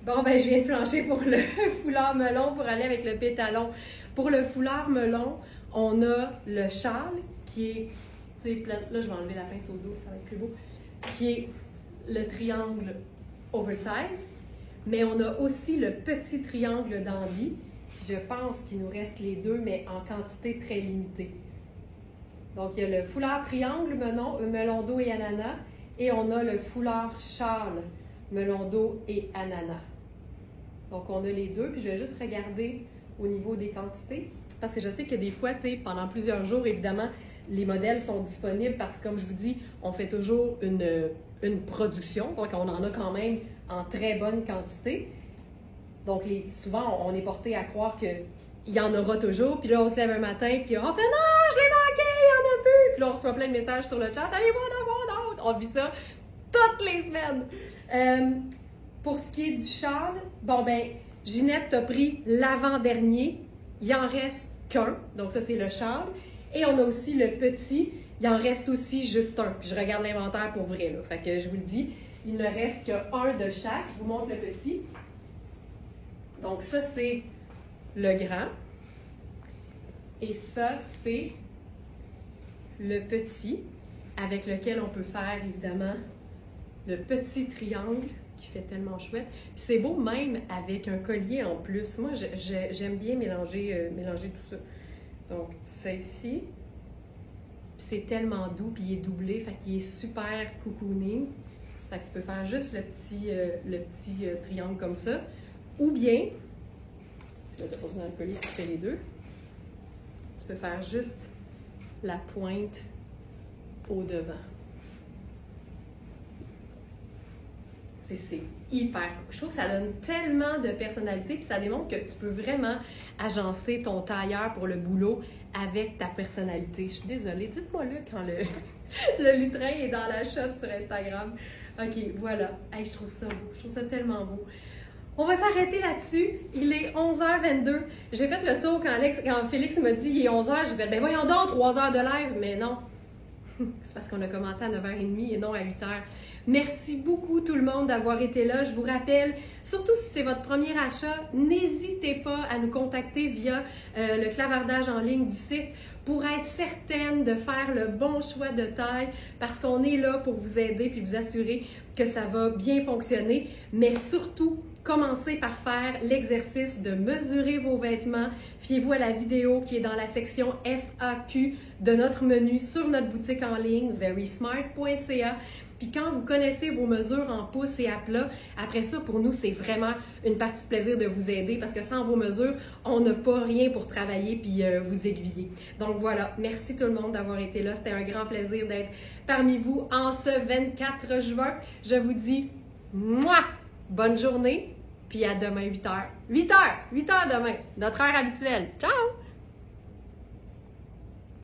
Bon, ben, je viens de flancher pour le foulard melon pour aller avec le pétalon. Pour le foulard melon, on a le châle qui est, tu sais, plein. Là, je vais enlever la pince au dos, ça va être plus beau. Qui est le triangle oversize. Mais on a aussi le petit triangle dandy. Je pense qu'il nous reste les deux, mais en quantité très limitée. Donc, il y a le foulard triangle, melon d'eau et ananas. Et on a le foulard châle, melon d'eau et ananas. Donc, on a les deux. Puis, je vais juste regarder au niveau des quantités. Parce que je sais que des fois, tu sais, pendant plusieurs jours, évidemment, les modèles sont disponibles parce que, comme je vous dis, on fait toujours une production. Donc, on en a quand même en très bonne quantité. Donc, souvent, on est porté à croire qu'il y en aura toujours. Puis là, on se lève un matin, puis on fait « Non, je l'ai manqué, il y en a plus! » Puis là, on reçoit plein de messages sur le chat « Allez-moi en avoir d'autres! » On vit ça toutes les semaines. Pour ce qui est du châle, bon ben, Ginette t'a pris l'avant-dernier. Il en reste qu'un. Donc, ça, c'est le châle. Et on a aussi le petit. Il en reste aussi juste un. Puis je regarde l'inventaire pour vrai, là. Fait que je vous le dis, il ne reste qu'un de chaque. Je vous montre le petit. Donc, ça, c'est le grand. Et ça, c'est le petit, avec lequel on peut faire, évidemment, le petit triangle qui fait tellement chouette. Puis c'est beau même avec un collier en plus. Moi, j'aime bien mélanger tout ça. Donc, ça ici. Puis c'est tellement doux, puis il est doublé, fait qu'il est super cocooning. Fait que tu peux faire juste le petit triangle comme ça. Ou bien, là, tu n'as pas besoin d'un collier si tu fais les deux. Tu peux faire juste la pointe au devant. C'est hyper cool. Je trouve que ça donne tellement de personnalité, puis ça démontre que tu peux vraiment agencer ton tailleur pour le boulot avec ta personnalité. Je suis désolée, dites-moi-le quand le lutrin est dans la shot sur Instagram. OK, voilà. Hey, je trouve ça beau. Je trouve ça tellement beau. On va s'arrêter là-dessus. Il est 11h22. J'ai fait le saut quand Félix m'a dit il est 11h. J'ai fait, ben voyons donc, 3 heures de live. Mais non. C'est parce qu'on a commencé à 9h30 et non à 8h. Merci beaucoup tout le monde d'avoir été là. Je vous rappelle, surtout si c'est votre premier achat, n'hésitez pas à nous contacter via le clavardage en ligne du site pour être certaine de faire le bon choix de taille parce qu'on est là pour vous aider puis vous assurer que ça va bien fonctionner. Mais surtout, commencez par faire l'exercice de mesurer vos vêtements. Fiez-vous à la vidéo qui est dans la section FAQ de notre menu sur notre boutique en ligne, verysmart.ca. Puis quand vous connaissez vos mesures en pouces et à plat, après ça, pour nous, c'est vraiment une partie de plaisir de vous aider parce que sans vos mesures, on n'a pas rien pour travailler puis vous aiguiller. Donc voilà, merci tout le monde d'avoir été là. C'était un grand plaisir d'être parmi vous en ce 24 juin. Je vous dis, mouah, bonne journée, puis à demain 8h. 8h demain, notre heure habituelle. Ciao!